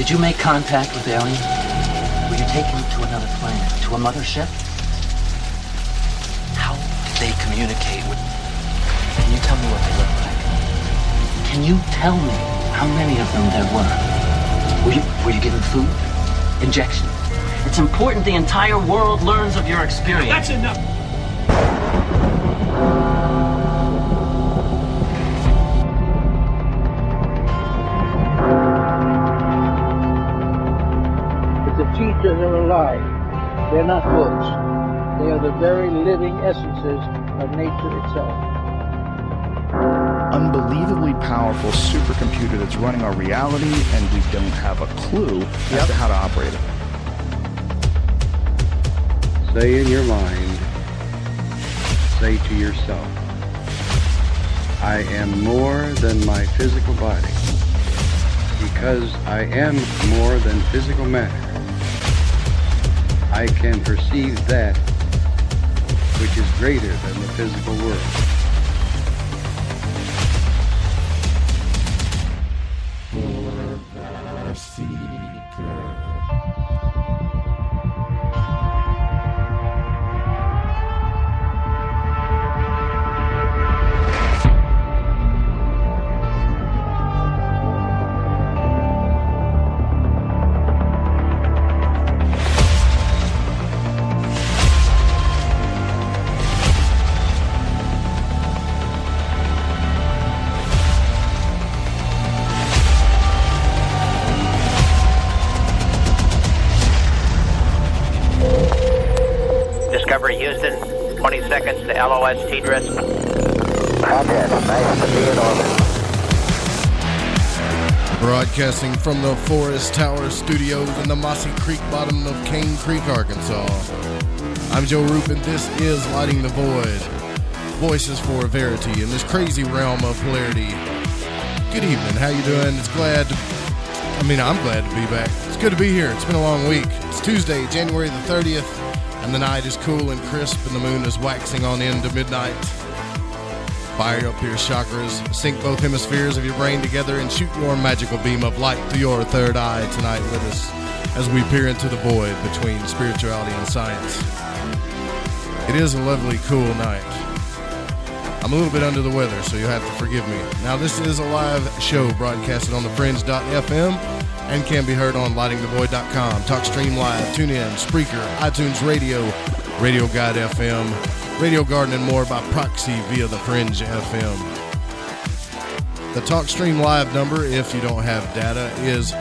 Did you make contact with aliens? Were you taken to another planet, to a mothership? How did they communicate with... Can you tell me what they look like? Can you tell me how many of them there were? Were you given food? Injection? It's important the entire world learns of your experience. That's enough! The teachers are alive. They're not books. They are the very living essences of nature itself. Unbelievably powerful supercomputer that's running our reality, and we don't have a clue as to how to operate it. Say in your mind, say to yourself, I am more than my physical body, because I am more than physical matter. I can perceive that which is greater than the physical world. Houston, 20 seconds to LOS T-Dress. Roger, nice to be in orbit. Broadcasting from the Forest Tower Studios in the Mossy Creek bottom of Cane Creek, Arkansas. I'm Joe Roop, and this is Lighting the Void. Voices for Verity in this crazy realm of polarity. Good evening, how you doing? I'm glad to be back. It's good to be here. It's been a long week. It's Tuesday, January the 30th. And the night is cool and crisp, and the moon is waxing on into midnight. Fire up your chakras, sync both hemispheres of your brain together, and shoot your magical beam of light through your third eye tonight with us as we peer into the void between spirituality and science. It is a lovely, cool night. I'm a little bit under the weather, so you'll have to forgive me. Now, this is a live show broadcasted on the Fringe.fm and can be heard on lightingthevoid.com, TalkStream Live, TuneIn, Spreaker, iTunes Radio, Radio Guide FM, Radio Garden, and more by proxy via the Fringe FM. The TalkStream Live number, if you don't have data, is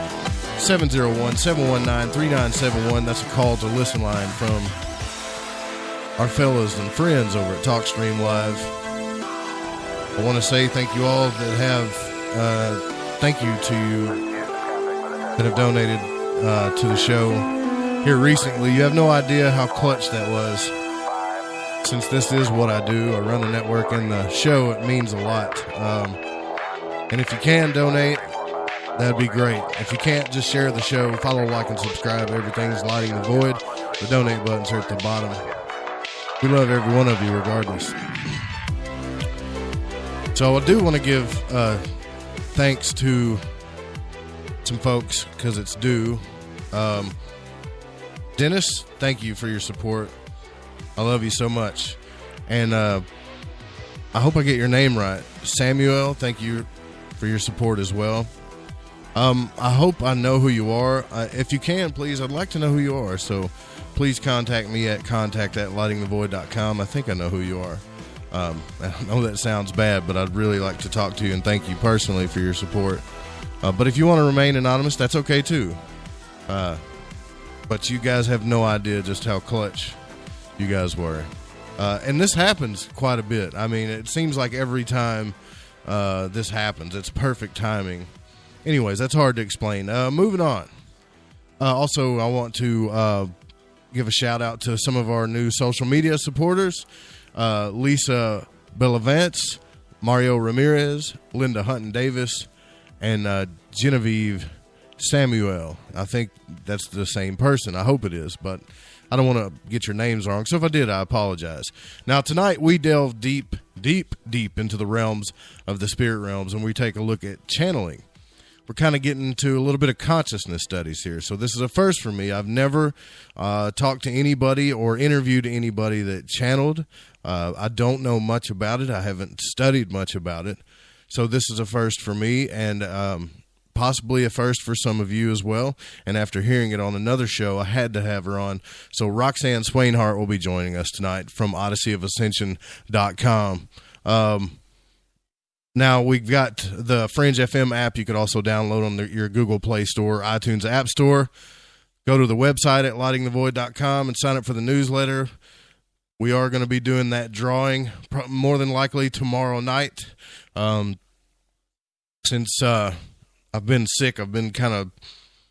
701-719-3971. That's a call to listen line from our fellows and friends over at TalkStream Live. I want to say thank you all that have, thank you to you that have donated to the show here recently. You have no idea how clutch that was. Since this is what I do, I run the network and the show, it means a lot. And if you can donate, that'd be great. If you can't, just share the show, follow, like, and subscribe. Everything's Lighting the Void. The donate button's here at the bottom. We love every one of you regardless. So I do want to give thanks to some folks because it's due. Dennis, thank you for your support. I love you so much. And I hope I get your name right. Samuel, thank you for your support as well. I hope I know who you are. If you can, please, I'd like to know who you are. So please contact me at contact@lightingthevoid.com. I think I know who you are. I know that sounds bad, but I'd really like to talk to you and thank you personally for your support. But if you want to remain anonymous, that's okay too. But you guys have no idea just how clutch you guys were. And this happens quite a bit. I mean, it seems like every time this happens, it's perfect timing. Anyways, that's hard to explain. Moving on. Also, I want to give a shout out to some of our new social media supporters. Lisa Bellavance, Mario Ramirez, Linda Hutton-Davis, and Genevieve Samuel. I think that's the same person. I hope it is, but I don't want to get your names wrong. So if I did, I apologize. Now, tonight we delve deep into the realms of the spirit realms, and we take a look at channeling. we're kind of getting into a little bit of consciousness studies here. So this is a first for me. I've never talked to anybody or interviewed anybody that channeled. I don't know much about it. I haven't studied much about it. So this is a first for me, and possibly a first for some of you as well. And after hearing it on another show, I had to have her on. So Roxanne Swainhart will be joining us tonight from odysseyofascension.com. Now, we've got the Fringe FM app you could also download on your Google Play Store, iTunes App Store. Go to the website at lightingthevoid.com and sign up for the newsletter. We are going to be doing that drawing more than likely tomorrow night. Since I've been sick, I've been kind of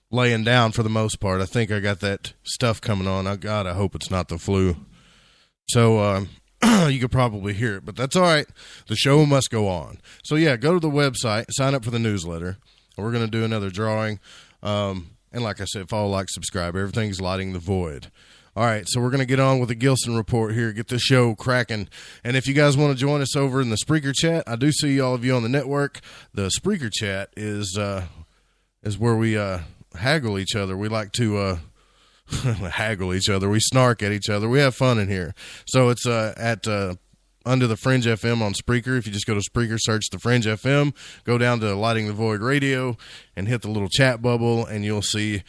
laying down for the most part. I think I got that stuff coming on. God, I hope it's not the flu. So, you could probably hear it, but that's all right. The show must go on. So, yeah, go to the website, sign up for the newsletter. We're going to do another drawing. And like I said, follow, like, subscribe. Everything's Lighting the Void. All right, so we're going to get on with the Gilson Report here, get the show cracking. And if you guys want to join us over in the Spreaker chat, I do see all of you on the network. The Spreaker chat is where we haggle each other. We like to haggle each other. We snark at each other. We have fun in here. So it's at under the Fringe FM on Spreaker. If you just go to Spreaker, search the Fringe FM, go down to Lighting the Void Radio, and hit the little chat bubble, and you'll see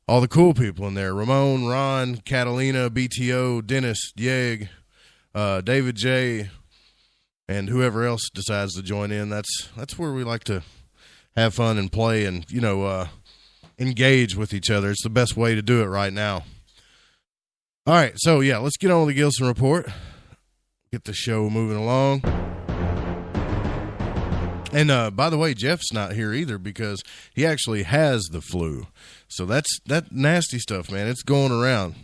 all the cool people in there. Ramon, Ron, Catalina, BTO, Dennis, Yeg, David J., and whoever else decides to join in. That's where we like to have fun and play and, engage with each other. It's the best way to do it right now. All right, so, yeah, let's get on with the Gilson Report. Get the show moving along. And, by the way, Jeff's not here either because he actually has the flu. So that's that nasty stuff, man. It's going around.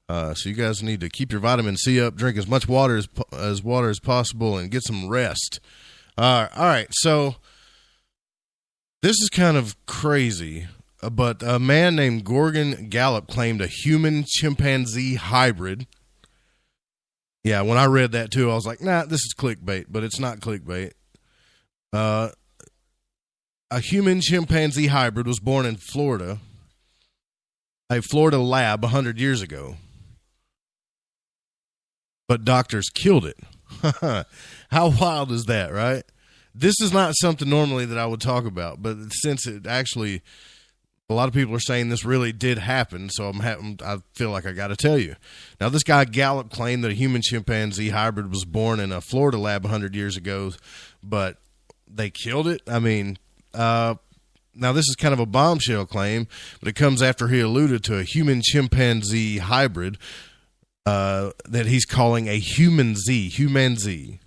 So you guys need to keep your vitamin C up, drink as much water as possible, and get some rest. All right, so this is kind of crazy. But a man named Gorgon Gallup claimed a human-chimpanzee hybrid. Yeah, when I read that, too, I was like, nah, this is clickbait, but it's not clickbait. A human-chimpanzee hybrid was born in Florida, a Florida lab 100 years ago. But doctors killed it. How wild is that, right? This is not something normally that I would talk about, but since it actually... A lot of people are saying this really did happen, so I feel like I got to tell you. Now, this guy Gallup claimed that a human-chimpanzee hybrid was born in a Florida lab 100 years ago, but they killed it. I mean, now this is kind of a bombshell claim, but it comes after he alluded to a human-chimpanzee hybrid that he's calling a humanzee.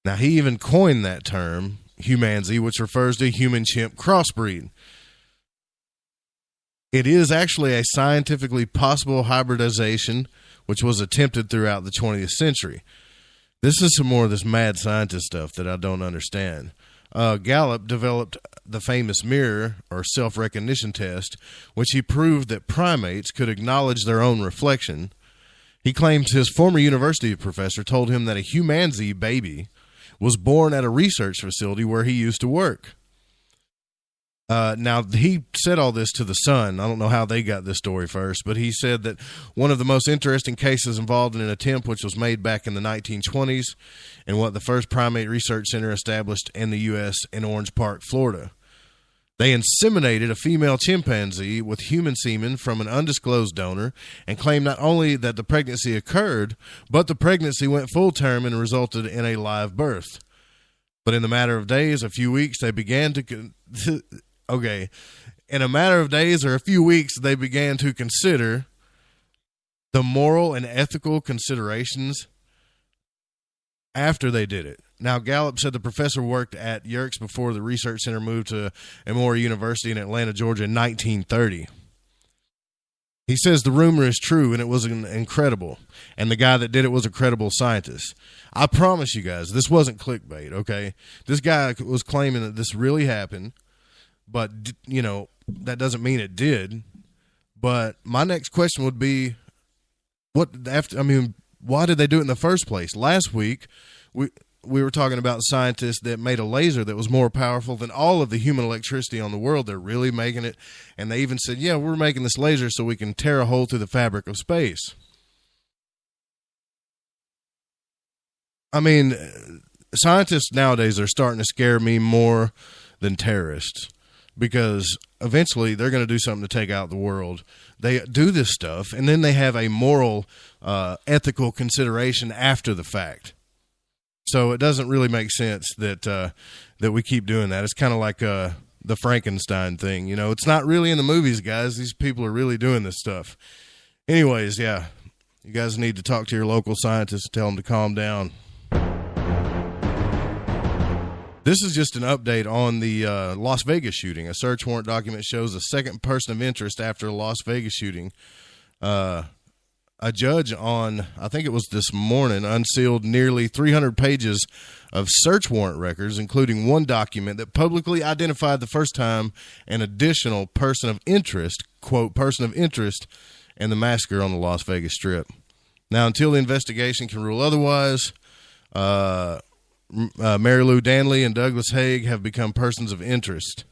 Now, he even coined that term, humanzee, which refers to human-chimp crossbreed. It is actually a scientifically possible hybridization, which was attempted throughout the 20th century. This is some more of this mad scientist stuff that I don't understand. Gallup developed the famous mirror, or self-recognition test, which he proved that primates could acknowledge their own reflection. He claims his former university professor told him that a humanzee baby was born at a research facility where he used to work. Now, he said all this to the Sun. I don't know how they got this story first, but he said that one of the most interesting cases involved in an attempt which was made back in the 1920s and what the first primate research center established in the U.S. in Orange Park, Florida. They inseminated a female chimpanzee with human semen from an undisclosed donor and claimed not only that the pregnancy occurred, but the pregnancy went full term and resulted in a live birth. But in the matter of days, a few weeks, they began to... In a matter of days or a few weeks, they began to consider the moral and ethical considerations after they did it. Now, Gallup said the professor worked at Yerkes before the research center moved to Emory University in Atlanta, Georgia in 1930. He says the rumor is true and it was incredible. And the guy that did it was a credible scientist. I promise you guys, this wasn't clickbait, okay? This guy was claiming that this really happened. But, that doesn't mean it did. But my next question would be, why did they do it in the first place? Last week, we were talking about scientists that made a laser that was more powerful than all of the human electricity on the world. They're really making it. And they even said, yeah, we're making this laser so we can tear a hole through the fabric of space. I mean, scientists nowadays are starting to scare me more than terrorists, because eventually they're going to do something to take out the world. They do this stuff, and then they have a moral, ethical consideration after the fact. So it doesn't really make sense that that we keep doing that. It's kind of like the Frankenstein thing. You know, it's not really in the movies, guys. These people are really doing this stuff. Anyways, yeah, you guys need to talk to your local scientists and tell them to calm down. This is just an update on the Las Vegas shooting. A search warrant document shows a second person of interest after a Las Vegas shooting. A judge on, I think it was this morning, unsealed nearly 300 pages of search warrant records, including one document that publicly identified the first time an additional person of interest, quote, person of interest, in the massacre on the Las Vegas Strip. Now, until the investigation can rule otherwise, Mary Lou Danley and Douglas Haig have become persons of interest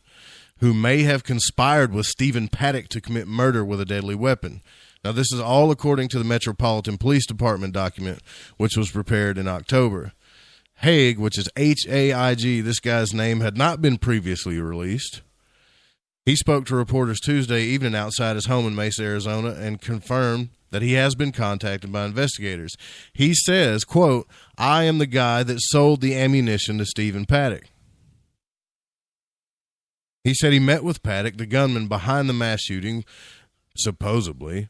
who may have conspired with Stephen Paddock to commit murder with a deadly weapon. Now, this is all according to the Metropolitan Police Department document, which was prepared in October. Haig, which is H-A-I-G, this guy's name had not been previously released. He spoke to reporters Tuesday evening outside his home in Mesa, Arizona, and confirmed that he has been contacted by investigators. He says, quote, I am the guy that sold the ammunition to Stephen Paddock. He said he met with Paddock, the gunman behind the mass shooting, supposedly,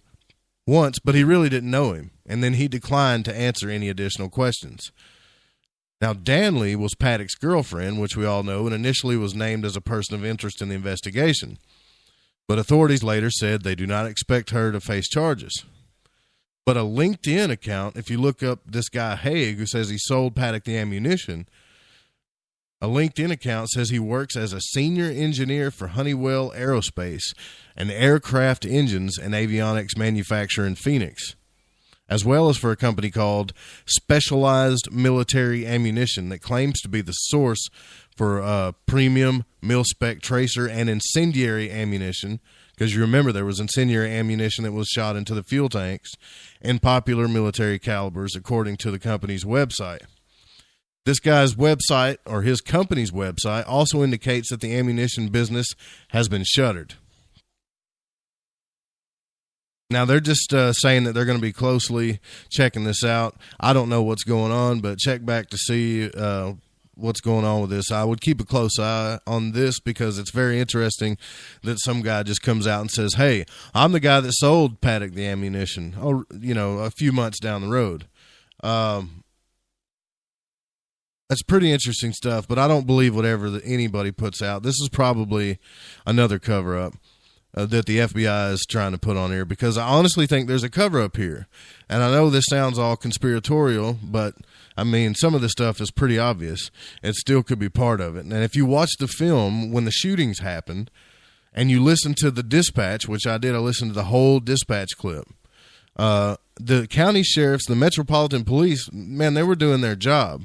once, but he really didn't know him, and then he declined to answer any additional questions. Now, Danley was Paddock's girlfriend, which we all know, and initially was named as a person of interest in the investigation. But authorities later said they do not expect her to face charges. But a LinkedIn account, if you look up this guy Haig, who says he sold Paddock the ammunition, a LinkedIn account says he works as a senior engineer for Honeywell Aerospace, an aircraft engines and avionics manufacturer in Phoenix, as well as for a company called Specialized Military Ammunition that claims to be the source for premium mil-spec tracer and incendiary ammunition, because you remember there was incendiary ammunition that was shot into the fuel tanks, and popular military calibers, according to the company's website. This guy's website, or his company's website, also indicates that the ammunition business has been shuttered. Now, they're just saying that they're going to be closely checking this out. I don't know what's going on, but check back to see what's going on with this. I would keep a close eye on this because it's very interesting that some guy just comes out and says, hey, I'm the guy that sold Paddock the ammunition, a few months down the road. That's pretty interesting stuff, but I don't believe whatever anybody puts out. This is probably another cover-up that the FBI is trying to put on here, because I honestly think there's a cover-up here. And I know this sounds all conspiratorial, but, I mean, some of the stuff is pretty obvious. It still could be part of it. And if you watch the film when the shootings happened, and you listen to the dispatch, which I did, I listened to the whole dispatch clip, the county sheriffs, the Metropolitan Police, man, they were doing their job.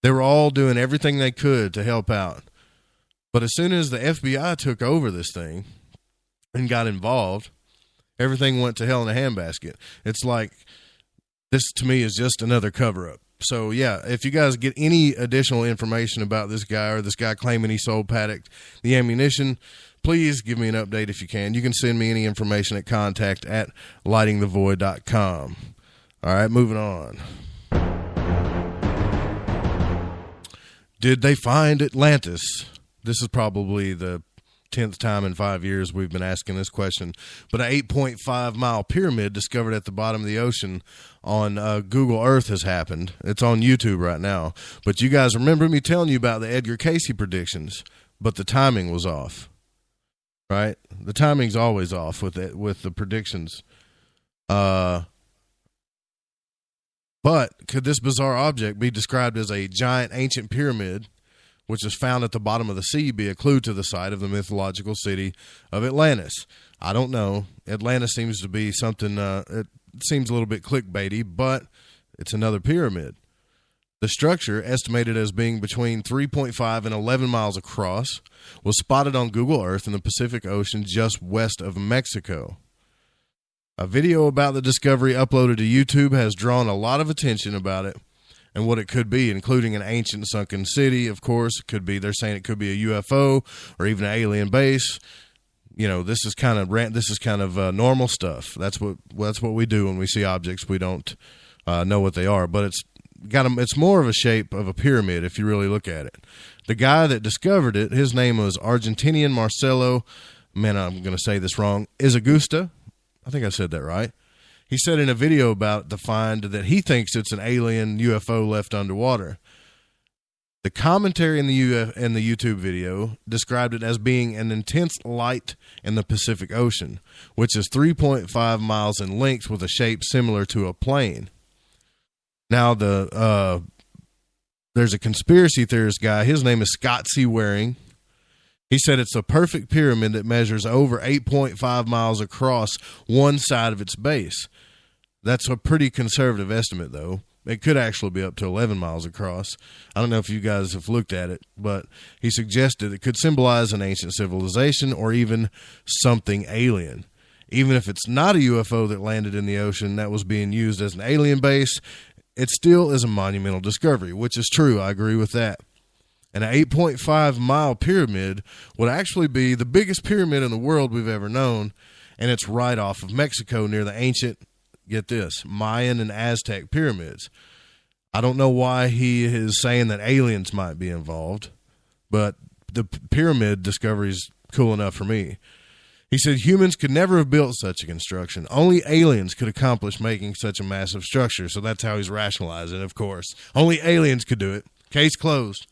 They were all doing everything they could to help out. But as soon as the FBI took over this thing and got involved, everything went to hell in a handbasket. It's like, this to me is just another cover-up. So, yeah, if you guys get any additional information about this guy, or this guy claiming he sold Paddock the ammunition, please give me an update if you can. You can send me any information at contact@lightingthevoid.com. All right, moving on. Did they find Atlantis? This is probably the 10th time in 5 years we've been asking this question. But an 8.5-mile pyramid discovered at the bottom of the ocean on Google Earth has happened. It's on YouTube right now. But you guys remember me telling you about the Edgar Cayce predictions, but the timing was off, right? The timing's always off with the predictions. But could this bizarre object be described as a giant ancient pyramid, which is found at the bottom of the sea, be a clue to the site of the mythological city of Atlantis? I don't know. Atlantis seems to be something, it seems a little bit clickbaity, but it's another pyramid. The structure, estimated as being between 3.5 and 11 miles across, was spotted on Google Earth in the Pacific Ocean just west of Mexico. A video about the discovery uploaded to YouTube has drawn a lot of attention about it and what it could be, including an ancient sunken city, of course. It could be, they're saying it could be a UFO or even an alien base. You know, this is kind of normal stuff. That's what we do when we see objects. We don't know what they are, but it's more of a shape of a pyramid if you really look at it. The guy that discovered it, his name was Argentinian Marcelo, man, I'm going to say this wrong, Izagusta. I think I said that right. He said in a video about the find that he thinks it's an alien UFO left underwater. The commentary in the YouTube video described it as being an intense light in the Pacific Ocean, which is 3.5 miles in length with a shape similar to a plane. Now, there's a conspiracy theorist guy. His name is Scott C. Waring. He said it's a perfect pyramid that measures over 8.5 miles across one side of its base. That's a pretty conservative estimate, though. It could actually be up to 11 miles across. I don't know if you guys have looked at it, but he suggested it could symbolize an ancient civilization or even something alien. Even if it's not a UFO that landed in the ocean that was being used as an alien base, it still is a monumental discovery, which is true. I agree with that. An 8.5-mile pyramid would actually be the biggest pyramid in the world we've ever known, and it's right off of Mexico near the ancient, get this, Mayan and Aztec pyramids. I don't know why he is saying that aliens might be involved, but the pyramid discovery is cool enough for me. He said humans could never have built such a construction. Only aliens could accomplish making such a massive structure, so that's how he's rationalizing it, of course. Only aliens could do it. Case closed.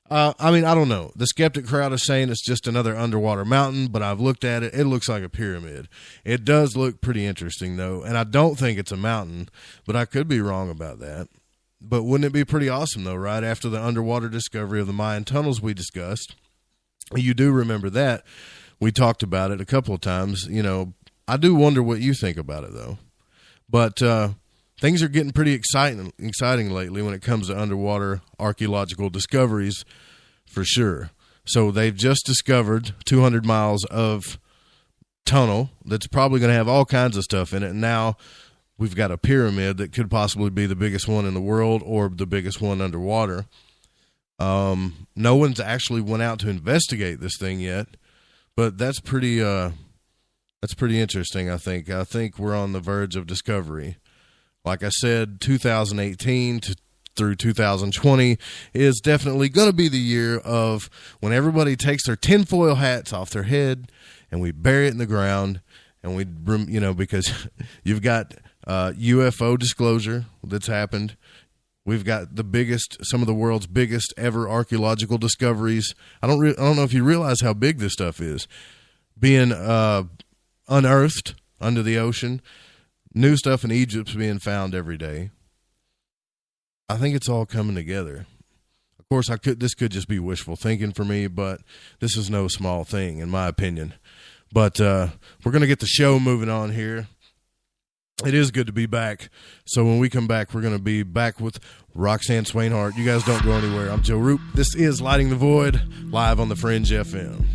I mean, I don't know. The skeptic crowd is saying it's just another underwater mountain, but I've looked at it. It looks like a pyramid. It does look pretty interesting, though, and I don't think it's a mountain, but I could be wrong about that. But wouldn't it be pretty awesome, though, right after the underwater discovery of the Mayan tunnels we discussed? You do remember that. We talked about it a couple of times. You know, I do wonder what you think about it, though. But things are getting pretty exciting lately when it comes to underwater archaeological discoveries, for sure. So they've just discovered 200 miles of tunnel that's probably going to have all kinds of stuff in it. And now we've got a pyramid that could possibly be the biggest one in the world or the biggest one underwater. No one's actually went out to investigate this thing yet, but that's pretty interesting. I think we're on the verge of discovery. Like I said, 2018 through 2020 is definitely going to be the year of when everybody takes their tinfoil hats off their head and we bury it in the ground, and we, you know, because you've got UFO disclosure that's happened. We've got some of the world's biggest ever archaeological discoveries. I don't know if you realize how big this stuff is, being unearthed under the ocean. New stuff in Egypt's being found every day. I think it's all coming together. Of course, this could just be wishful thinking for me, but this is no small thing, in my opinion. But we're going to get the show moving on here. It is good to be back. So when we come back, we're going to be back with Roxanne Swainhart. You guys don't go anywhere. I'm Joe Roop. This is Lighting the Void, live on the Fringe FM.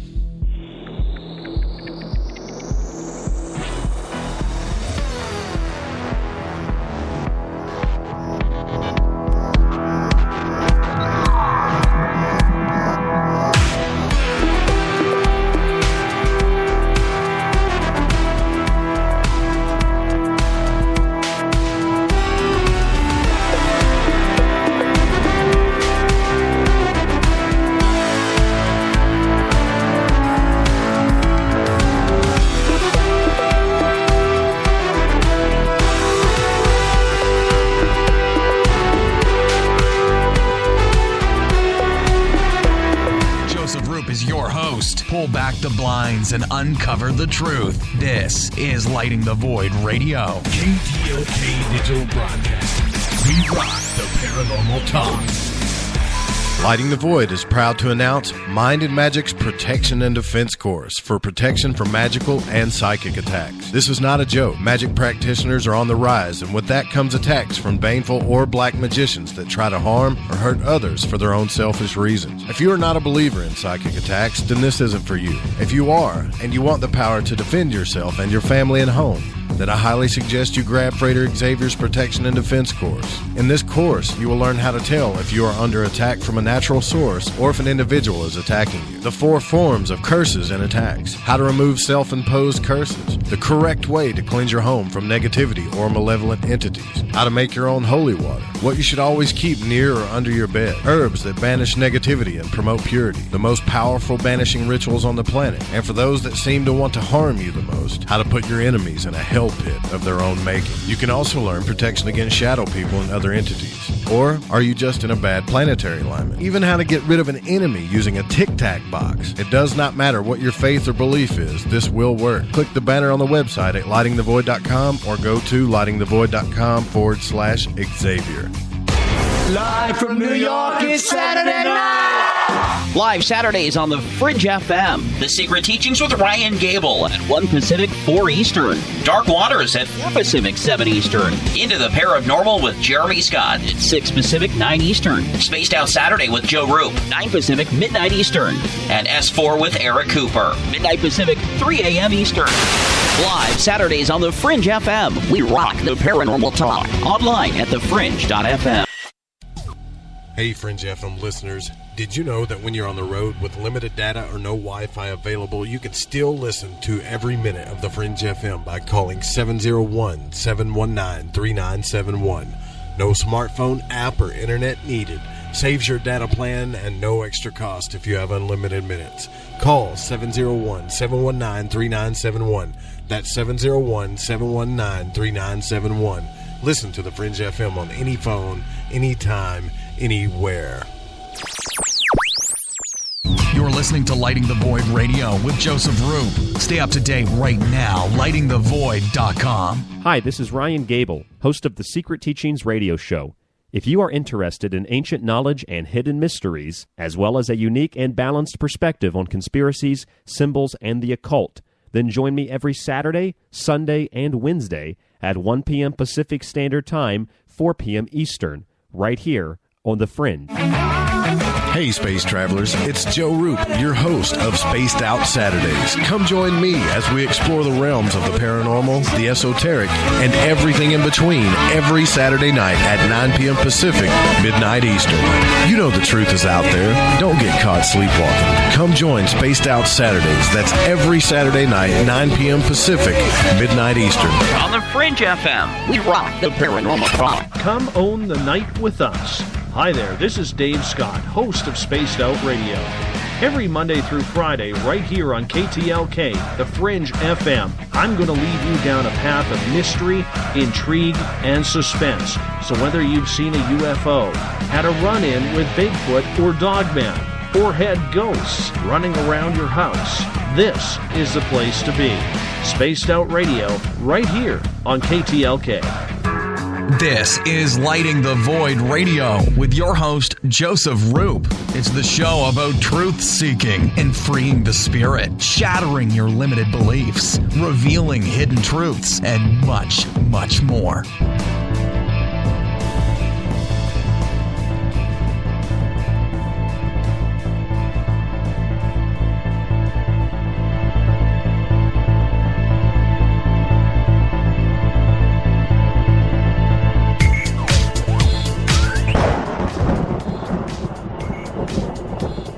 Pull back the blinds and uncover the truth. This is Lighting the Void Radio. KTLK Digital Broadcasting. We rock the paranormal talk. Lighting the Void is proud to announce Mind and Magic's Protection and Defense Course for protection from magical and psychic attacks. This is not a joke. Magic practitioners are on the rise, and with that comes attacks from baneful or black magicians that try to harm or hurt others for their own selfish reasons. If you are not a believer in psychic attacks, then this isn't for you. If you are, and you want the power to defend yourself and your family and home, then I highly suggest you grab Freighter Xavier's Protection and Defense course. In this course, you will learn how to tell if you are under attack from a natural source or if an individual is attacking you, the 4 forms of curses and attacks, how to remove self-imposed curses, the correct way to cleanse your home from negativity or malevolent entities, how to make your own holy water, what you should always keep near or under your bed, herbs that banish negativity and promote purity, the most powerful banishing rituals on the planet, and for those that seem to want to harm you the most, how to put your enemies in a hell pit of their own making. You can also learn protection against shadow people and other entities. Or are you just in a bad planetary alignment? Even how to get rid of an enemy using a tic-tac box. It does not matter what your faith or belief is, this will work. Click the banner on the website at lightingthevoid.com or go to lightingthevoid.com/Xavier. Live from New York, it's Saturday night! Live Saturdays on the Fringe FM. The Secret Teachings with Ryan Gable at 1 Pacific, 4 Eastern. Dark Waters at 4 Pacific, 7 Eastern. Into the Paranormal with Jeremy Scott at 6 Pacific, 9 Eastern. Spaced Out Saturday with Joe Roop, 9 Pacific, midnight Eastern. And S4 with Eric Cooper, midnight Pacific, 3 a.m. Eastern. Live Saturdays on the Fringe FM. We rock the paranormal talk. Online at thefringe.fm. Hey Fringe FM listeners, did you know that when you're on the road with limited data or no Wi-Fi available, you can still listen to every minute of the Fringe FM by calling 701-719-3971. No smartphone, app, or internet needed. Saves your data plan and no extra cost if you have unlimited minutes. Call 701-719-3971. That's 701-719-3971. Listen to the Fringe FM on any phone, anytime, anywhere. You're listening to Lighting the Void Radio with Joseph Roop. Stay up to date right now, lightingthevoid.com. Hi, this is Ryan Gable, host of the Secret Teachings radio show. If you are interested in ancient knowledge and hidden mysteries, as well as a unique and balanced perspective on conspiracies, symbols, and the occult, then join me every Saturday, Sunday, and Wednesday at 1 p.m. Pacific Standard Time, 4 p.m. Eastern, right here on The Fringe. Hey space travelers, it's Joe Roop, your host of Spaced Out Saturdays. Come join me as we explore the realms of the paranormal, the esoteric, and everything in between every Saturday night at 9 p.m. Pacific, midnight Eastern. You know the truth is out there. Don't get caught sleepwalking. Come join Spaced Out Saturdays. That's every Saturday night, 9 p.m. Pacific, midnight Eastern. On the Fringe FM, we rock the paranormal talk. Come own the night with us. Hi there, this is Dave Scott, host of Spaced Out Radio. Every Monday through Friday, right here on KTLK, the Fringe FM, I'm going to lead you down a path of mystery, intrigue, and suspense. So whether you've seen a UFO, had a run-in with Bigfoot or Dogman, or had ghosts running around your house, this is the place to be. Spaced Out Radio, right here on KTLK. This is Lighting the Void Radio with your host, Joseph Roop. It's the show about truth-seeking and freeing the spirit, shattering your limited beliefs, revealing hidden truths, and much, much more.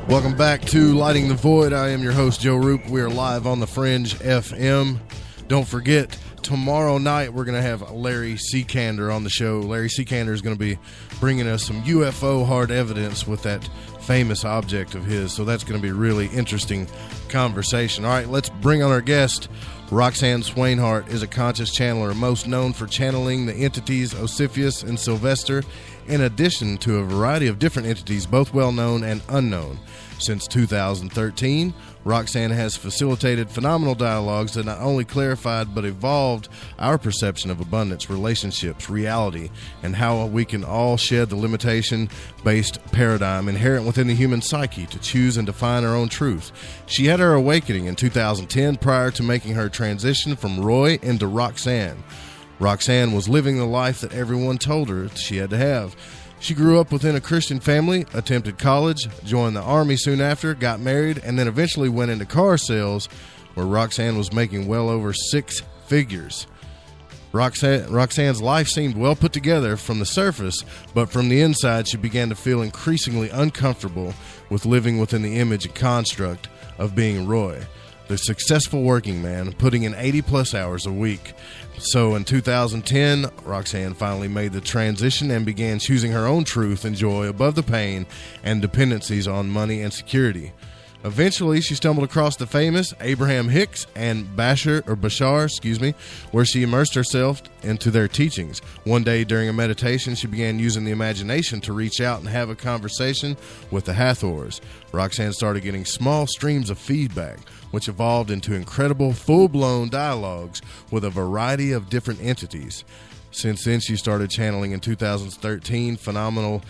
Welcome back to Lighting the Void. I am your host, Joe Roop. We are live on the Fringe FM. Don't forget, tomorrow night we're going to have Larry Seekander on the show. Larry Seekander is going to be bringing us some UFO hard evidence with that famous object of his. So that's going to be a really interesting conversation. All right, let's bring on our guest. Roxanne Swainhart is a conscious channeler, most known for channeling the entities Osiphus and Sylvester, in addition to a variety of different entities, both well-known and unknown. Since 2013, Roxanne has facilitated phenomenal dialogues that not only clarified but evolved our perception of abundance, relationships, reality, and how we can all shed the limitation-based paradigm inherent within the human psyche to choose and define our own truth. She had her awakening in 2010 prior to making her transition from Roy into Roxanne. Roxanne was living the life that everyone told her she had to have. She grew up within a Christian family, attempted college, joined the Army soon after, got married, and then eventually went into car sales, where Roxanne was making well over 6 figures. Roxanne's life seemed well put together from the surface, but from the inside she began to feel increasingly uncomfortable with living within the image and construct of being Roy, the successful working man, putting in 80-plus hours a week. So in 2010, Roxanne finally made the transition and began choosing her own truth and joy above the pain and dependencies on money and security. Eventually, she stumbled across the famous Abraham Hicks and Bashar, where she immersed herself into their teachings. One day during a meditation, she began using the imagination to reach out and have a conversation with the Hathors. Roxanne started getting small streams of feedback, which evolved into incredible, full-blown dialogues with a variety of different entities. Since then, she started channeling in 2013. Phenomenal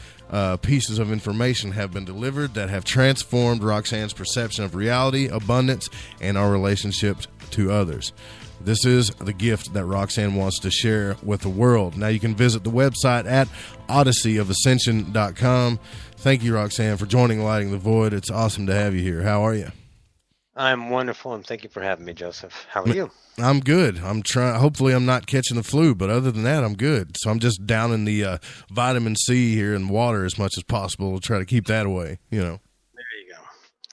pieces of information have been delivered that have transformed Roxanne's perception of reality, abundance, and our relationships to others. This is the gift that Roxanne wants to share with the world. Now you can visit the website at odysseyofascension.com. Thank you, Roxanne, for joining Lighting the Void. It's awesome to have you here. How are you? I'm wonderful, and thank you for having me, Joseph. How are you? I'm good. Hopefully I'm not catching the flu, but other than that, I'm good. So I'm just down in the vitamin C here and water as much as possible to try to keep that away, There you go.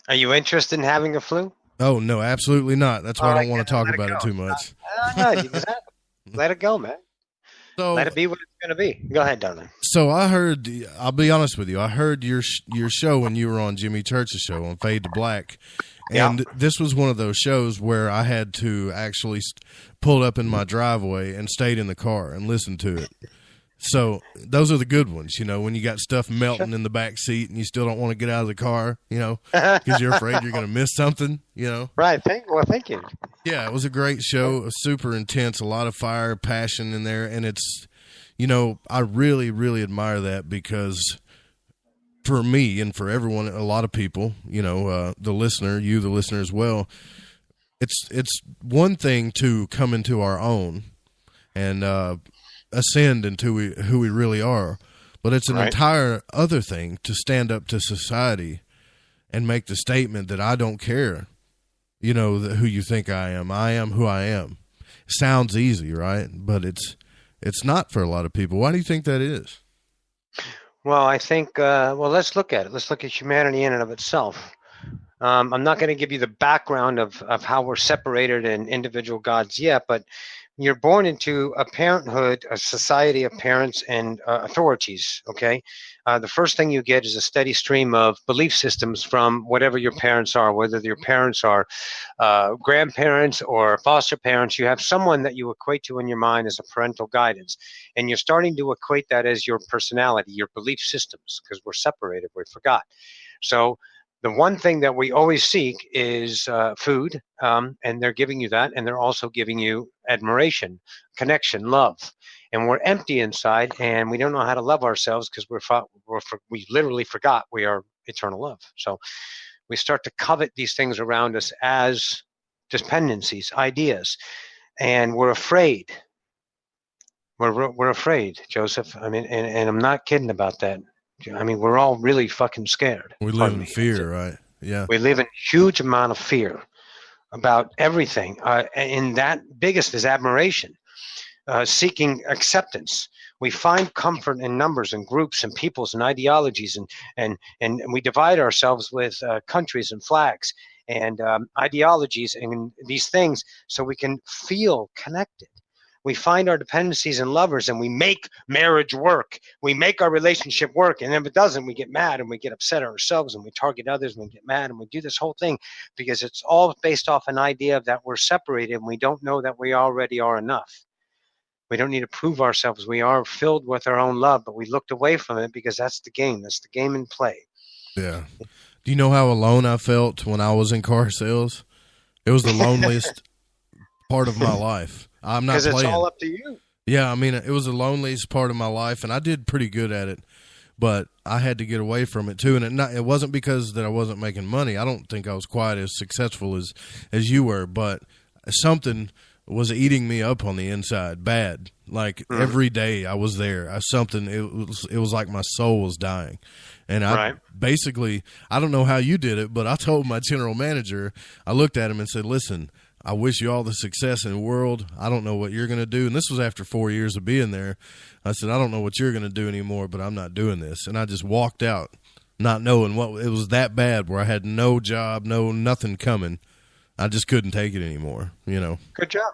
Are you interested in having a flu? Oh, no, absolutely not. That's why I don't want to talk about it too much. No, you just let it go, man. So, let it be what it's going to be. Go ahead, darling. So I'll be honest with you, I heard your show when you were on Jimmy Church's show on Fade to Black. And this was one of those shows where I had to actually pull up in my driveway and stayed in the car and listened to it. So those are the good ones, when you got stuff melting in the back seat and you still don't want to get out of the car, because you're afraid you're going to miss something, Right. Thank you. Yeah, it was a great show. It was super intense, a lot of fire, passion in there. And it's, I really, really admire that because for me and for everyone, a lot of people, the listener as well, it's one thing to come into our own and ascend into who we really are, but it's an entire other thing to stand up to society and make the statement that I don't care, who you think I am who I am. Sounds easy, right? But it's not for a lot of people. Why do you think that is? Well, I think, let's look at it. Let's look at humanity in and of itself. I'm not going to give you the background of how we're separated in individual gods yet, but you're born into a parenthood, a society of parents and authorities, okay? The first thing you get is a steady stream of belief systems from whatever your parents are, whether your parents are grandparents or foster parents. You have someone that you equate to in your mind as a parental guidance, and you're starting to equate that as your personality, your belief systems, because we're separated, we forgot. So the one thing that we always seek is food, and they're giving you that, and they're also giving you admiration, connection, love. And we're empty inside, and we don't know how to love ourselves because we literally forgot we are eternal love. So we start to covet these things around us as dependencies, ideas, and we're afraid. We're afraid, Joseph. I mean, and I'm not kidding about that. I mean, we're all really fucking scared. We live in fear, right? Yeah. We live in huge amount of fear about everything. And that biggest is admiration, seeking acceptance. We find comfort in numbers and groups and peoples and ideologies, and we divide ourselves with countries and flags and ideologies and these things so we can feel connected. We find our dependencies in lovers and we make marriage work. We make our relationship work. And if it doesn't, we get mad and we get upset at ourselves and we target others and we get mad and we do this whole thing because it's all based off an idea that we're separated and we don't know that we already are enough. We don't need to prove ourselves. We are filled with our own love, but we looked away from it because that's the game. That's the game in play. Yeah. Do you know how alone I felt when I was in car sales? It was the loneliest part of my life. I'm not playing. Because it's all up to you. Yeah, I mean, it was the loneliest part of my life, and I did pretty good at it, but I had to get away from it too. And it wasn't because that I wasn't making money. I don't think I was quite as successful as you were, but something was eating me up on the inside bad. Like every day I was there, it was like my soul was dying. And I basically, I don't know how you did it, but I told my general manager, I looked at him and said, listen, I wish you all the success in the world. I don't know what you're going to do. And this was after 4 years of being there. I said, I don't know what you're going to do anymore, but I'm not doing this. And I just walked out not knowing what it was that bad where I had no job, nothing coming. I just couldn't take it anymore, you know. Good job.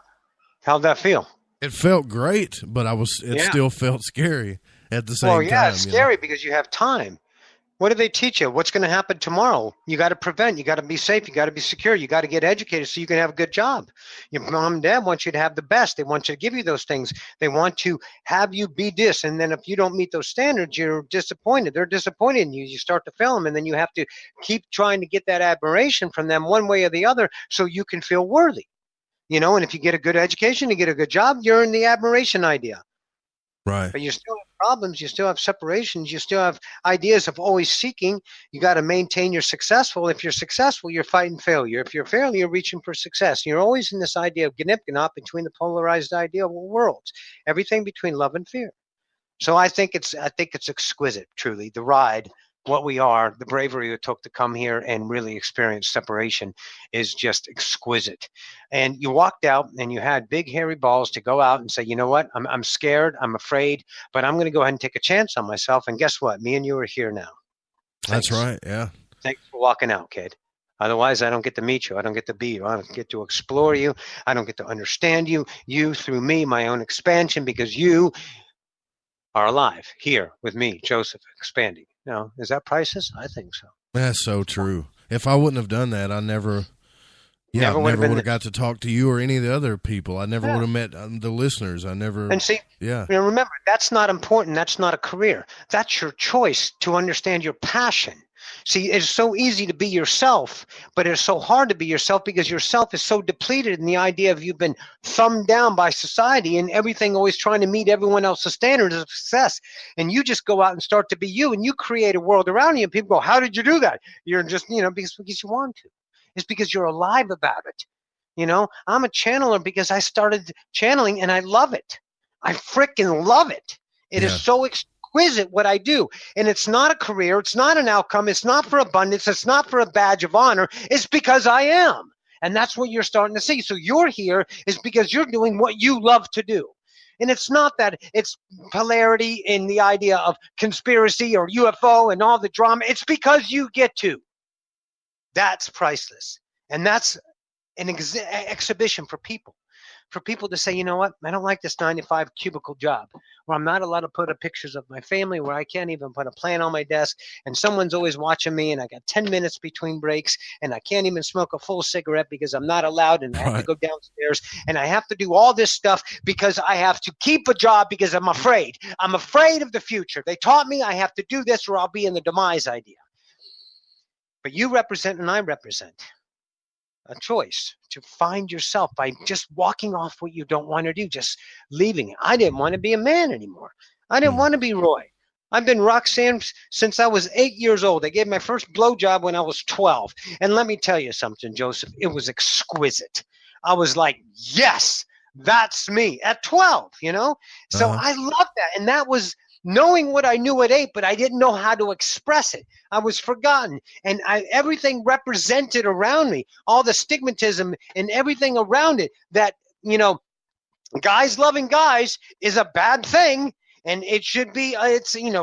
How'd that feel? It felt great, but it still felt scary at the same time. Well, yeah, it's scary because you have time. What do they teach you? What's going to happen tomorrow? You got to prevent. You got to be safe. You got to be secure. You got to get educated so you can have a good job. Your mom and dad want you to have the best. They want you to give you those things. They want to have you be this. And then if you don't meet those standards, you're disappointed. They're disappointed in you. You start to fail them. And then you have to keep trying to get that admiration from them one way or the other so you can feel worthy. You know, and if you get a good education, you get a good job, you're in the admiration idea. Right. But you still have problems. You still have separations. You still have ideas of always seeking. You got to maintain you're successful. If you're successful, you're fighting failure. If you're failure, you're reaching for success. You're always in this idea of gnip between the polarized ideal worlds. Everything between love and fear. So I think it's exquisite, truly, the ride. What we are, the bravery it took to come here and really experience separation is just exquisite. And you walked out and you had big hairy balls to go out and say, you know what, I'm scared, I'm afraid, but I'm going to go ahead and take a chance on myself. And guess what? Me and you are here now. Thanks. That's right, yeah. Thanks for walking out, kid. Otherwise, I don't get to meet you. I don't get to be you. I don't get to explore you. I don't get to understand you. You through me, my own expansion, because you are alive here with me, Joseph, expanding. Now, is that priceless? I think so. That's so true. If I wouldn't have done that, I never would have got to talk to you or any of the other people. I never would have met the listeners. And see, remember, that's not important. That's not a career. That's your choice to understand your passion. See, it's so easy to be yourself, but it's so hard to be yourself because yourself is so depleted in the idea of you've been thumbed down by society and everything always trying to meet everyone else's standards of success. And you just go out and start to be you and you create a world around you and people go, how did you do that? You're just, because you want to. It's because you're alive about it. I'm a channeler because I started channeling and I love it. I freaking love it. It is so exquisite what I do. And it's not a career. It's not an outcome. It's not for abundance. It's not for a badge of honor. It's because I am. And that's what you're starting to see. So you're here is because you're doing what you love to do. And it's not that it's polarity in the idea of conspiracy or UFO and all the drama. It's because you get to. That's priceless. And that's an exhibition for people. For people to say, you know what, I don't like this 9-to-5 cubicle job where I'm not allowed to put up pictures of my family, where I can't even put a plan on my desk, and someone's always watching me, and I got 10 minutes between breaks, and I can't even smoke a full cigarette because I'm not allowed, and I have to go downstairs, and I have to do all this stuff because I have to keep a job because I'm afraid. I'm afraid of the future. They taught me I have to do this or I'll be in the demise idea. But you represent and I represent a choice to find yourself by just walking off what you don't want to do, just leaving it. I didn't want to be a man anymore. I didn't want to be Roy. I've been Roxanne since I was 8 years old. I gave my first blowjob when I was 12. And let me tell you something, Joseph, it was exquisite. I was like, yes, that's me at 12, So I love that. And that was knowing what I knew at 8, but I didn't know how to express it. I was forgotten. And everything represented around me, all the stigmatism and everything around it that, guys loving guys is a bad thing. And it should be,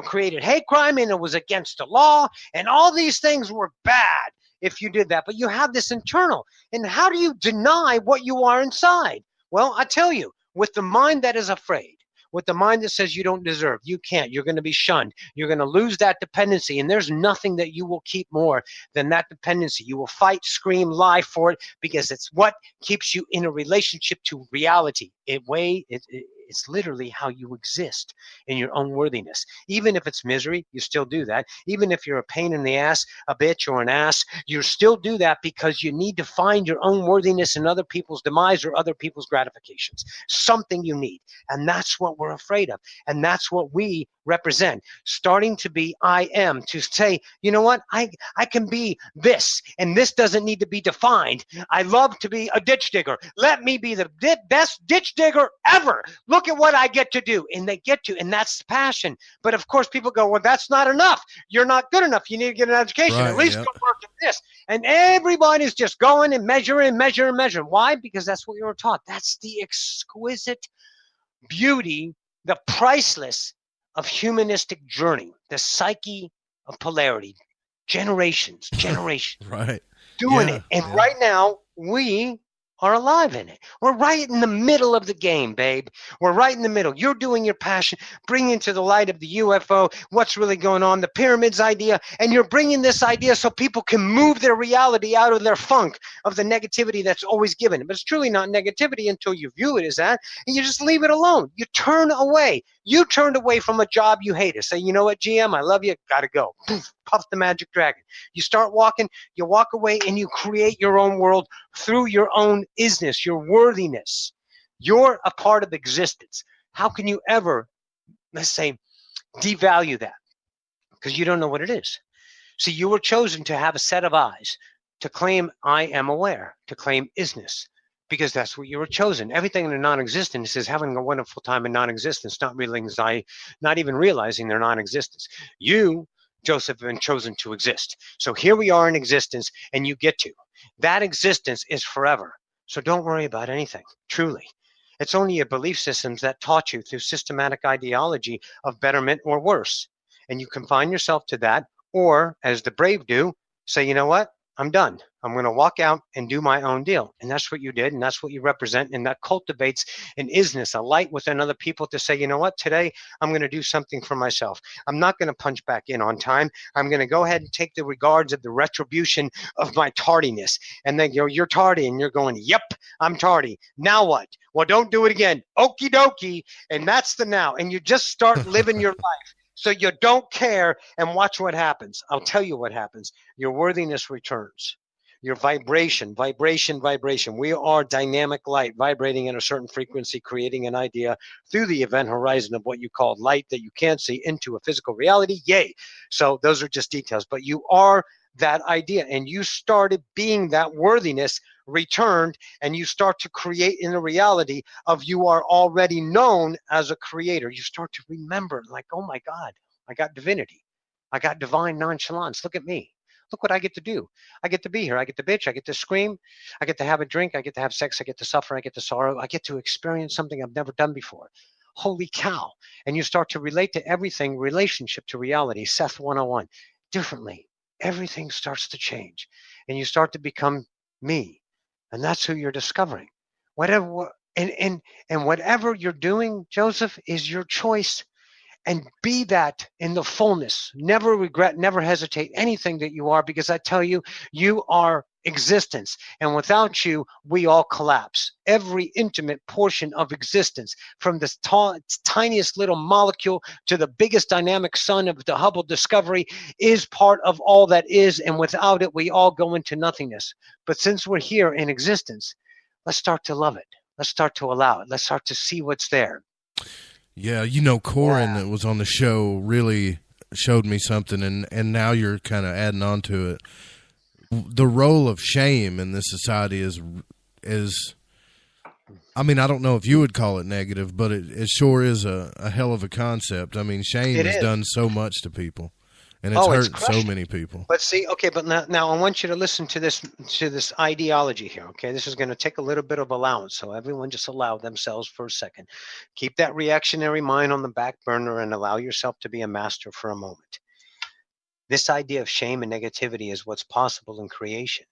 created hate crime and it was against the law. And all these things were bad if you did that. But you have this internal. And how do you deny what you are inside? Well, I tell you, with the mind that is afraid, with the mind that says you don't deserve, you can't, you're going to be shunned, you're going to lose that dependency, and there's nothing that you will keep more than that dependency. You will fight, scream, lie for it, because it's what keeps you in a relationship to reality. It's literally how you exist in your own worthiness. Even if it's misery, you still do that. Even if you're a pain in the ass, a bitch or an ass, you still do that because you need to find your own worthiness in other people's demise or other people's gratifications. Something you need. And that's what we're afraid of. And that's what we represent. Starting to be I am, to say, you know what, I can be this, and this doesn't need to be defined. I love to be a ditch digger. Let me be the best ditch digger ever. Look at what I get to do. And they get to, and that's passion. But of course, people go, well, that's not enough. You're not good enough. You need to get an education. Right, at least go work at this. And everybody's just going and measuring. Why? Because that's what you were taught. That's the exquisite beauty, the priceless of humanistic journey, the psyche of polarity, generations, right, doing it. And right now, we are alive in it. We're right in the middle of the game, babe. We're right in the middle. You're doing your passion, bringing to the light of the UFO, what's really going on, the pyramids idea, and you're bringing this idea so people can move their reality out of their funk of the negativity that's always given. But it's truly not negativity until you view it as that, and you just leave it alone. You turn away. You turned away from a job you hated. Say, you know what, GM, I love you. Gotta go. Poof, puff the magic dragon. You start walking, you walk away, and you create your own world through your own isness, your worthiness. You're a part of existence. How can you ever, let's say, devalue that? Because you don't know what it is. See, you were chosen to have a set of eyes, to claim I am aware, to claim isness, because that's what you were chosen. Everything in a non-existence is having a wonderful time in non-existence, not even realizing their non-existence. You, Joseph, have been chosen to exist. So here we are in existence, and you get to. That existence is forever. So don't worry about anything, truly. It's only your belief systems that taught you through systematic ideology of betterment or worse. And you confine yourself to that, or, as the brave do, say, you know what? I'm done. I'm going to walk out and do my own deal. And that's what you did, and that's what you represent, and that cultivates an isness, a light within other people to say, you know what, today I'm going to do something for myself. I'm not going to punch back in on time. I'm going to go ahead and take the regards of the retribution of my tardiness. And then you're tardy, and you're going, yep, I'm tardy. Now what? Well, don't do it again. Okie dokie. And that's the now. And you just start living your life. So you don't care, and watch what happens. I'll tell you what happens. Your worthiness returns. Your vibration. We are dynamic light vibrating in a certain frequency, creating an idea through the event horizon of what you call light that you can't see into a physical reality. Yay. So those are just details. But you are that idea, and you started being that worthiness returned, and you start to create in the reality of you are already known as a creator. You start to remember, like, oh my God, I got divinity. I got divine nonchalance. Look at me. Look what I get to do. I get to be here. I get to bitch. I get to scream. I get to have a drink. I get to have sex. I get to suffer. I get to sorrow. I get to experience something I've never done before. Holy cow. And you start to relate to everything, relationship to reality, Seth 101, differently. Everything starts to change, and you start to become me. And that's who you're discovering. Whatever you're doing, Joseph, is your choice. And be that in the fullness. Never regret, never hesitate anything that you are, because I tell you, you are existence. And without you, we all collapse. Every intimate portion of existence, from the tiniest little molecule to the biggest dynamic sun of the Hubble discovery, is part of all that is. And without it, we all go into nothingness. But since we're here in existence, let's start to love it. Let's start to allow it. Let's start to see what's there. Yeah, Corin that was on the show really showed me something, and now you're kind of adding on to it. The role of shame in this society is I mean, I don't know if you would call it negative, but it sure is a hell of a concept. I mean, shame has done so much to people, and it's hurt so many people. But see, okay, but now I want you to listen to this ideology here, okay? This is going to take a little bit of allowance, so everyone just allow themselves for a second. Keep that reactionary mind on the back burner and allow yourself to be a master for a moment. This idea of shame and negativity is what's possible in creation.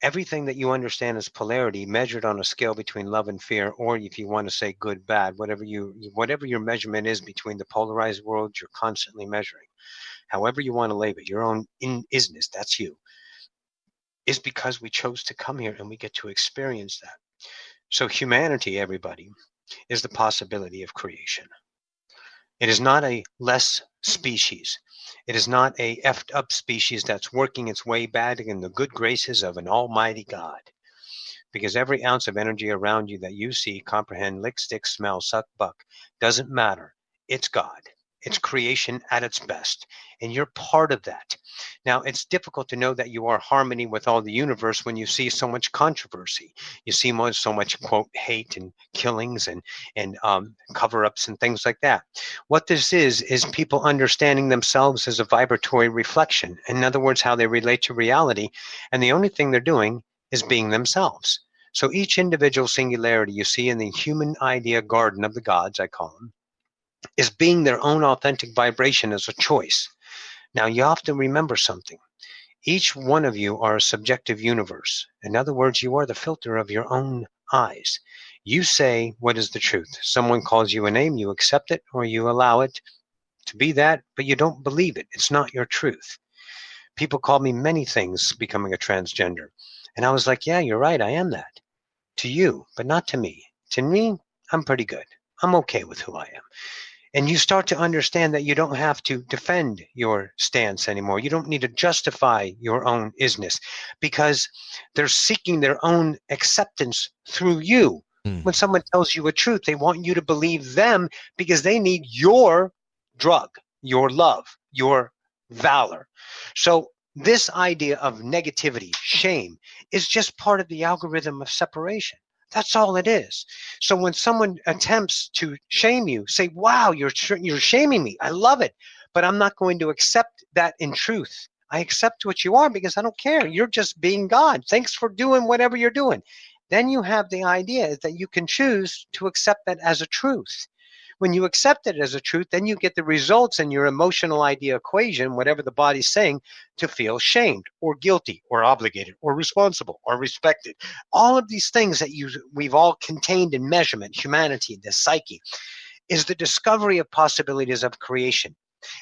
everything that you understand as polarity measured on a scale between love and fear, or if you want to say good, bad, whatever your measurement is between the polarized worlds, you're constantly measuring. However you want to label it, your own isness, that's you, is because we chose to come here and we get to experience that. So humanity, everybody, is the possibility of creation. It is not a less species. It is not a effed up species that's working its way back in the good graces of an almighty God. Because every ounce of energy around you that you see, comprehend, lick, stick, smell, suck, buck, doesn't matter. It's God. It's creation at its best. And you're part of that. Now, it's difficult to know that you are harmony with all the universe when you see so much controversy. You see so much, quote, hate and killings and cover-ups and things like that. What this is people understanding themselves as a vibratory reflection. In other words, how they relate to reality. And the only thing they're doing is being themselves. So each individual singularity you see in the human idea garden of the gods, I call them, is being their own authentic vibration as a choice. Now, you have to remember something. Each one of you are a subjective universe. In other words, you are the filter of your own eyes. You say what is the truth. Someone calls you a name, you accept it, or you allow it to be that, but you don't believe it. It's not your truth. People call me many things becoming a transgender. And I was like, yeah, you're right, I am that. To you, but not to me. To me, I'm pretty good. I'm okay with who I am. And you start to understand that you don't have to defend your stance anymore. You don't need to justify your own isness because they're seeking their own acceptance through you. When someone tells you a truth, they want you to believe them because they need your drug, your love, your valor. So this idea of negativity, shame, is just part of the algorithm of separation. That's all it is. So when someone attempts to shame you, say, wow, you're shaming me. I love it. But I'm not going to accept that in truth. I accept what you are because I don't care. You're just being God. Thanks for doing whatever you're doing. Then you have the idea that you can choose to accept that as a truth. When you accept it as a truth, then you get the results in your emotional idea equation, whatever the body's saying, to feel shamed or guilty or obligated or responsible or respected. All of these things that we've all contained in measurement, humanity, the psyche, is the discovery of possibilities of creation.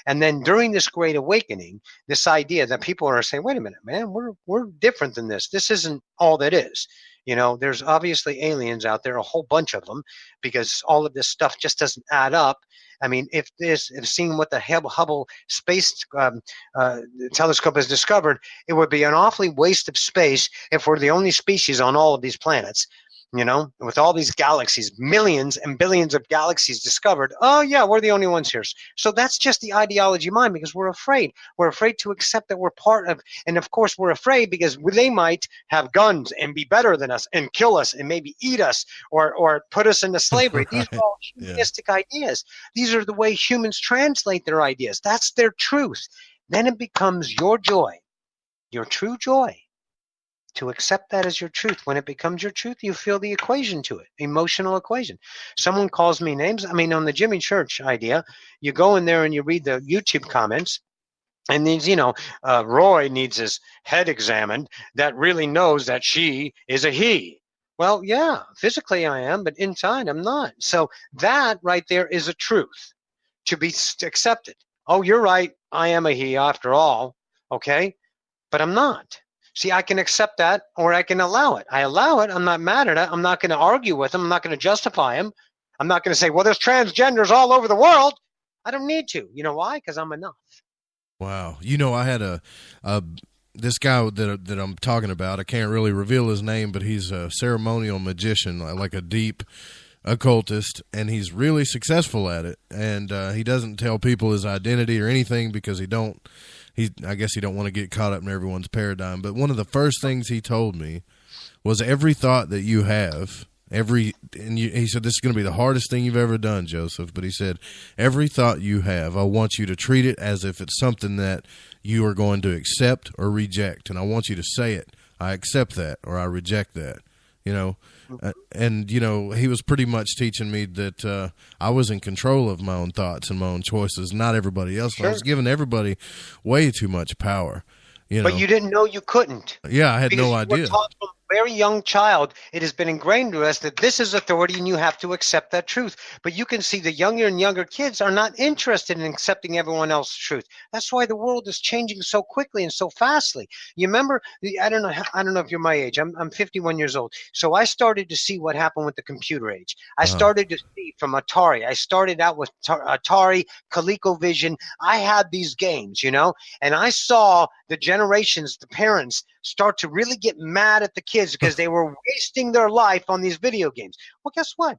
And then during this great awakening, this idea that people are saying, wait a minute, man, we're different than this. This isn't all that is. You know, there's obviously aliens out there, a whole bunch of them, because all of this stuff just doesn't add up. I mean, if seeing what the Hubble Space Telescope has discovered, it would be an awfully waste of space if we're the only species on all of these planets. You know, with all these galaxies, millions and billions of galaxies discovered. Oh, yeah, we're the only ones here. So that's just the ideology mind because we're afraid. We're afraid to accept that we're part of, and of course we're afraid because they might have guns and be better than us and kill us and maybe eat us or put us into slavery. Right. These are all humanistic ideas. These are the way humans translate their ideas. That's their truth. Then it becomes your joy, your true joy, to accept that as your truth. When it becomes your truth, you feel the equation to it, emotional equation. Someone calls me names. I mean, on the Jimmy Church idea, you go in there and you read the YouTube comments, and these, Roy needs his head examined. That really knows that she is a he. Well, yeah, physically I am, but inside I'm not. So that right there is a truth to be accepted. Oh, you're right. I am a he after all. Okay, but I'm not. See, I can accept that or I can allow it. I allow it. I'm not mad at it. I'm not going to argue with him. I'm not going to justify him. I'm not going to say, well, there's transgenders all over the world. I don't need to. You know why? Because I'm enough. Wow. I had this guy that I'm talking about. I can't really reveal his name, but he's a ceremonial magician, like a deep occultist, and he's really successful at it. And he doesn't tell people his identity or anything because I guess he don't want to get caught up in everyone's paradigm. But one of the first things he told me was every thought that you have, he said, this is going to be the hardest thing you've ever done, Joseph. But he said, every thought you have, I want you to treat it as if it's something that you are going to accept or reject. And I want you to say it. I accept that or I reject that, and he was pretty much teaching me that I was in control of my own thoughts and my own choices, not everybody else. Sure. I was giving everybody way too much power, But you didn't know you couldn't. Yeah, I had because no you idea. Were taught from a very young child, it has been ingrained to us that this is authority and you have to accept that truth. But you can see the younger and younger kids are not interested in accepting everyone else's truth. That's why the world is changing so quickly and so fastly. You remember, I don't know if you're my age. I'm 51 years old. So I started to see what happened with the computer age. I started to see from Atari. I started out with Atari, ColecoVision. I had these games, and I saw the generations, the parents, start to really get mad at the kids because they were wasting their life on these video games. Well, guess what?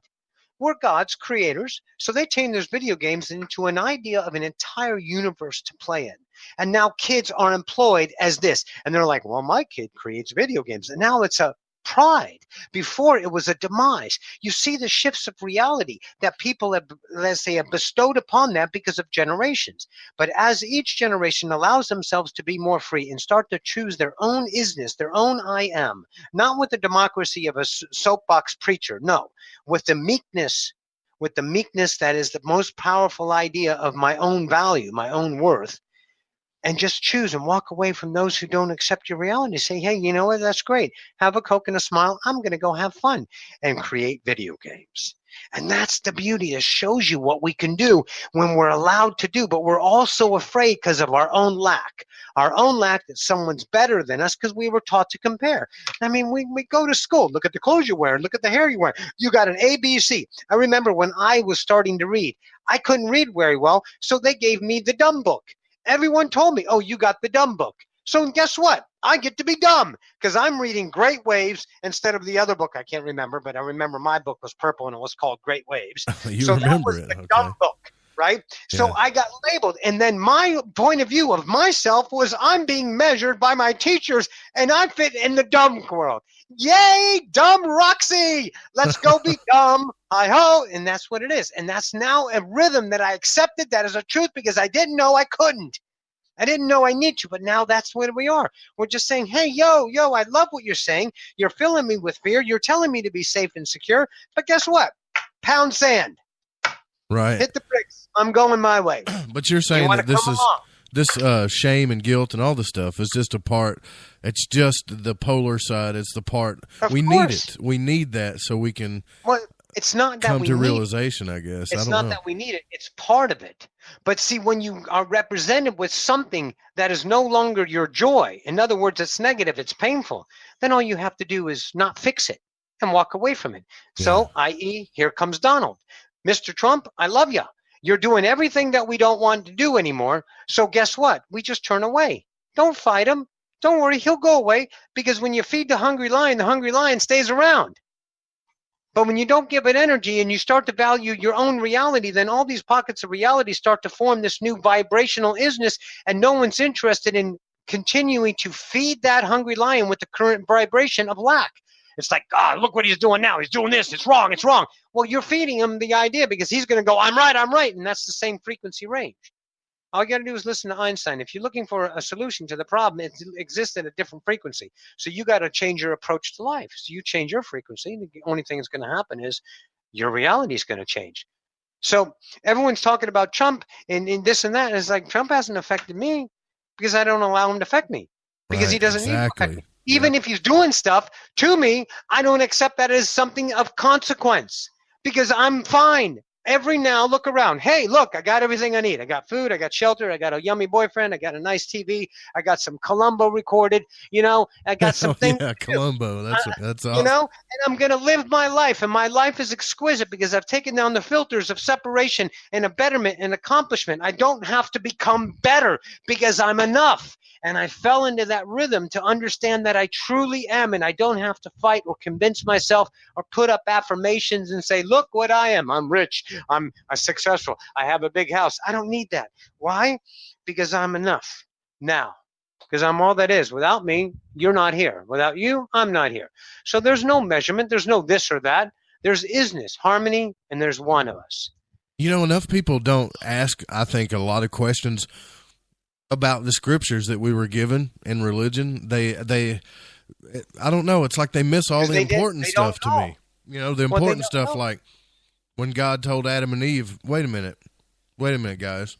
We're God's creators, so they turned those video games into an idea of an entire universe to play in. And now kids are employed as this. And they're like, well, my kid creates video games. And now it's a pride. Before it was a demise. You see the shifts of reality that people have, let's say, have bestowed upon them because of generations. But as each generation allows themselves to be more free and start to choose their own isness, their own I am, not with the democracy of a soapbox preacher, no, with the meekness that is the most powerful idea of my own value, my own worth, and just choose and walk away from those who don't accept your reality. Say, hey, you know what? That's great. Have a Coke and a smile. I'm going to go have fun and create video games. And that's the beauty. It shows you what we can do when we're allowed to do, but we're also afraid because of our own lack that someone's better than us because we were taught to compare. I mean, we go to school. Look at the clothes you wear. Look at the hair you wear. You got an A, B, C. I remember when I was starting to read, I couldn't read very well, so they gave me the dumb book. Everyone told me, oh, you got the dumb book. So guess what? I get to be dumb because I'm reading Great Waves instead of the other book. I can't remember, but I remember my book was purple and it was called Great Waves. So that was the dumb book, right? Yeah. So I got labeled. And then my point of view of myself was I'm being measured by my teachers and I fit in the dumb world. Yay, dumb Roxy. Let's go be dumb. Hi-ho. And that's what it is. And that's now a rhythm that I accepted that as a truth because I didn't know I couldn't. I didn't know I need to, but now that's where we are. We're just saying, hey, yo, I love what you're saying. You're filling me with fear. You're telling me to be safe and secure. But guess what? Pound sand. Right. Hit the bricks. I'm going my way. But you're saying that this shame and guilt and all this stuff is just a part. It's just the polar side. It's the part. We need it. We need that so we can it's not that come we to need realization, I guess. It's I don't not know. that we need it. It's part of it. But see, when you are represented with something that is no longer your joy, in other words, it's negative, it's painful, then all you have to do is not fix it and walk away from it. Yeah. So, i.e., here comes Donald. Mr. Trump, I love you. You're doing everything that we don't want to do anymore. So guess what? We just turn away. Don't fight him. Don't worry, he'll go away because when you feed the hungry lion stays around. But when you don't give it energy and you start to value your own reality, then all these pockets of reality start to form this new vibrational isness, and no one's interested in continuing to feed that hungry lion with the current vibration of lack. It's like, God, look what he's doing now. He's doing this. It's wrong. It's wrong. Well, you're feeding him the idea because he's going to go, I'm right. And that's the same frequency range. All you got to do is listen to Einstein. If you're looking for a solution to the problem, it exists at a different frequency. So you got to change your approach to life. So you change your frequency. The only thing that's going to happen is your reality is going to change. So everyone's talking about Trump and this and that. And it's like, Trump hasn't affected me because I don't allow him to affect me because he doesn't need to affect me. Even if he's doing stuff to me, I don't accept that as something of consequence because I'm fine. Every now, look around. Hey, look, I got everything I need. I got food. I got shelter. I got a yummy boyfriend. I got a nice TV. I got some Columbo recorded. I got some things. Yeah, Columbo. That's awesome. And I'm going to live my life. And my life is exquisite because I've taken down the filters of separation and a betterment and accomplishment. I don't have to become better because I'm enough. And I fell into that rhythm to understand that I truly am, and I don't have to fight or convince myself or put up affirmations and say, look what I am. I'm rich. I'm successful. I have a big house. I don't need that. Why? Because I'm enough now. Because I'm all that is. Without me, you're not here. Without you, I'm not here. So there's no measurement. There's no this or that. There's isness, harmony, and there's one of us. Enough people don't ask, I think, a lot of questions about the scriptures that we were given in religion. They I don't know. It's like they miss all the important stuff to me. The important stuff, like when God told Adam and Eve, wait a minute, guys,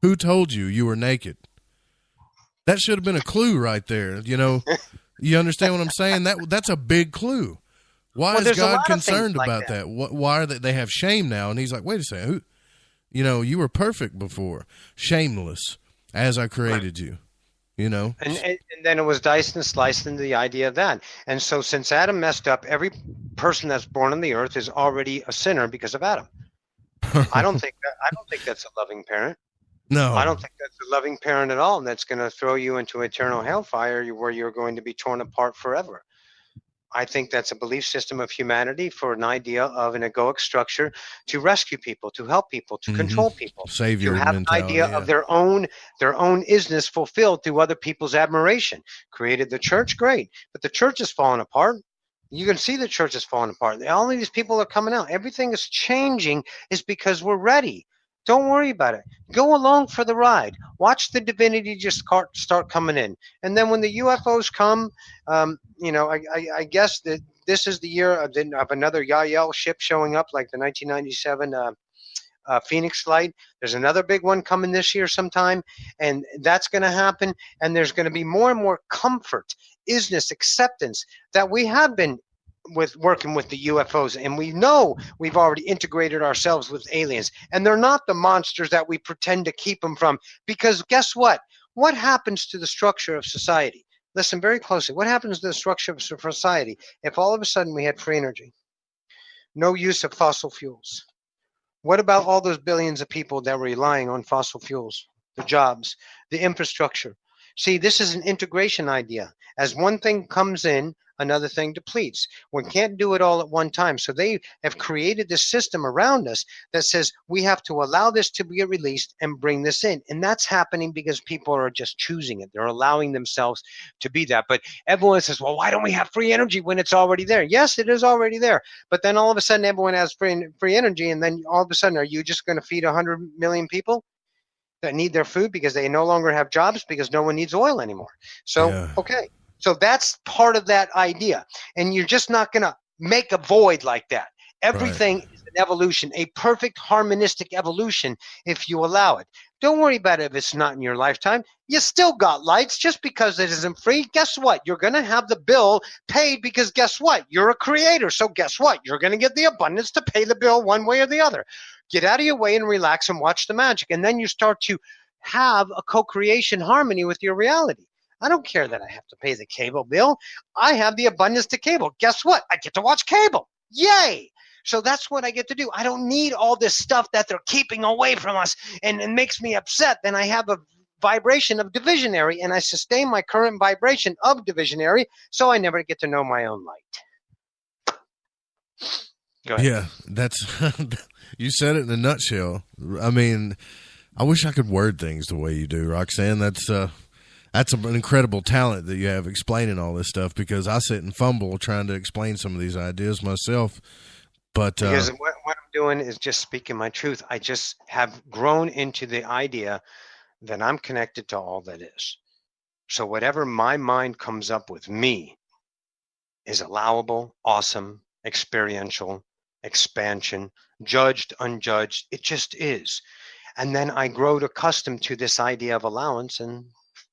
who told you were naked? That should have been a clue right there. You know, you understand what I'm saying? That's a big clue. Why is God concerned about that? Why are they have shame now? And he's like, wait a second, you were perfect before, shameless as I created you. You know, and then it was diced and sliced into the idea of that. And so since Adam messed up, every person that's born on the earth is already a sinner because of Adam. I don't think that's a loving parent. No, I don't think that's a loving parent at all. That's going to throw you into eternal hellfire where you're going to be torn apart forever. I think that's a belief system of humanity for an idea of an egoic structure to rescue people, to help people, to control people, savior to have mentality, an idea of their own isness fulfilled through other people's admiration. Created the church, great, but the church is falling apart. You can see the church is falling apart. All of these people are coming out. Everything is changing is because we're ready. Don't worry about it. Go along for the ride. Watch the divinity just start coming in. And then when the UFOs come, I guess that this is the year of another Yael ship showing up, like the 1997 Phoenix Light. There's another big one coming this year sometime, and that's going to happen. And there's going to be more and more comfort, isness, acceptance that we have been working with the UFOs, and we know we've already integrated ourselves with aliens, and they're not the monsters that we pretend to keep them from. Because guess what? What happens to the structure of society? Listen very closely. What happens to the structure of society if all of a sudden we had free energy, no use of fossil fuels? What about all those billions of people that were relying on fossil fuels, the jobs, the infrastructure? See, this is an integration idea. As one thing comes in, another thing depletes. One can't do it all at one time. So they have created this system around us that says we have to allow this to be released and bring this in. And that's happening because people are just choosing it. They're allowing themselves to be that. But everyone says, well, why don't we have free energy when it's already there? Yes, it is already there. But then all of a sudden everyone has free energy. And then all of a sudden, are you just going to feed 100 million people that need their food because they no longer have jobs because no one needs oil anymore? So, yeah. Okay. So that's part of that idea. And you're just not going to make a void like that. Everything is an evolution, a perfect harmonistic evolution if you allow it. Don't worry about it if it's not in your lifetime. You still got lights. Just because it isn't free, guess what? You're going to have the bill paid because guess what? You're a creator. So guess what? You're going to get the abundance to pay the bill one way or the other. Get out of your way and relax and watch the magic. And then you start to have a co-creation harmony with your reality. I don't care that I have to pay the cable bill. I have the abundance to cable. Guess what? I get to watch cable. Yay! So that's what I get to do. I don't need all this stuff that they're keeping away from us, and it makes me upset. Then I have a vibration of divisionary, and I sustain my current vibration of divisionary, so I never get to know my own light. Go ahead. Yeah, that's you said it in a nutshell. I mean, I wish I could word things the way you do, Roxanne. That's an incredible talent that you have explaining all this stuff, because I sit and fumble trying to explain some of these ideas myself. But because what I'm doing is just speaking my truth. I just have grown into the idea that I'm connected to all that is. So whatever my mind comes up with me is allowable, awesome, experiential, expansion, judged, unjudged. It just is. And then I grow accustomed to this idea of allowance, and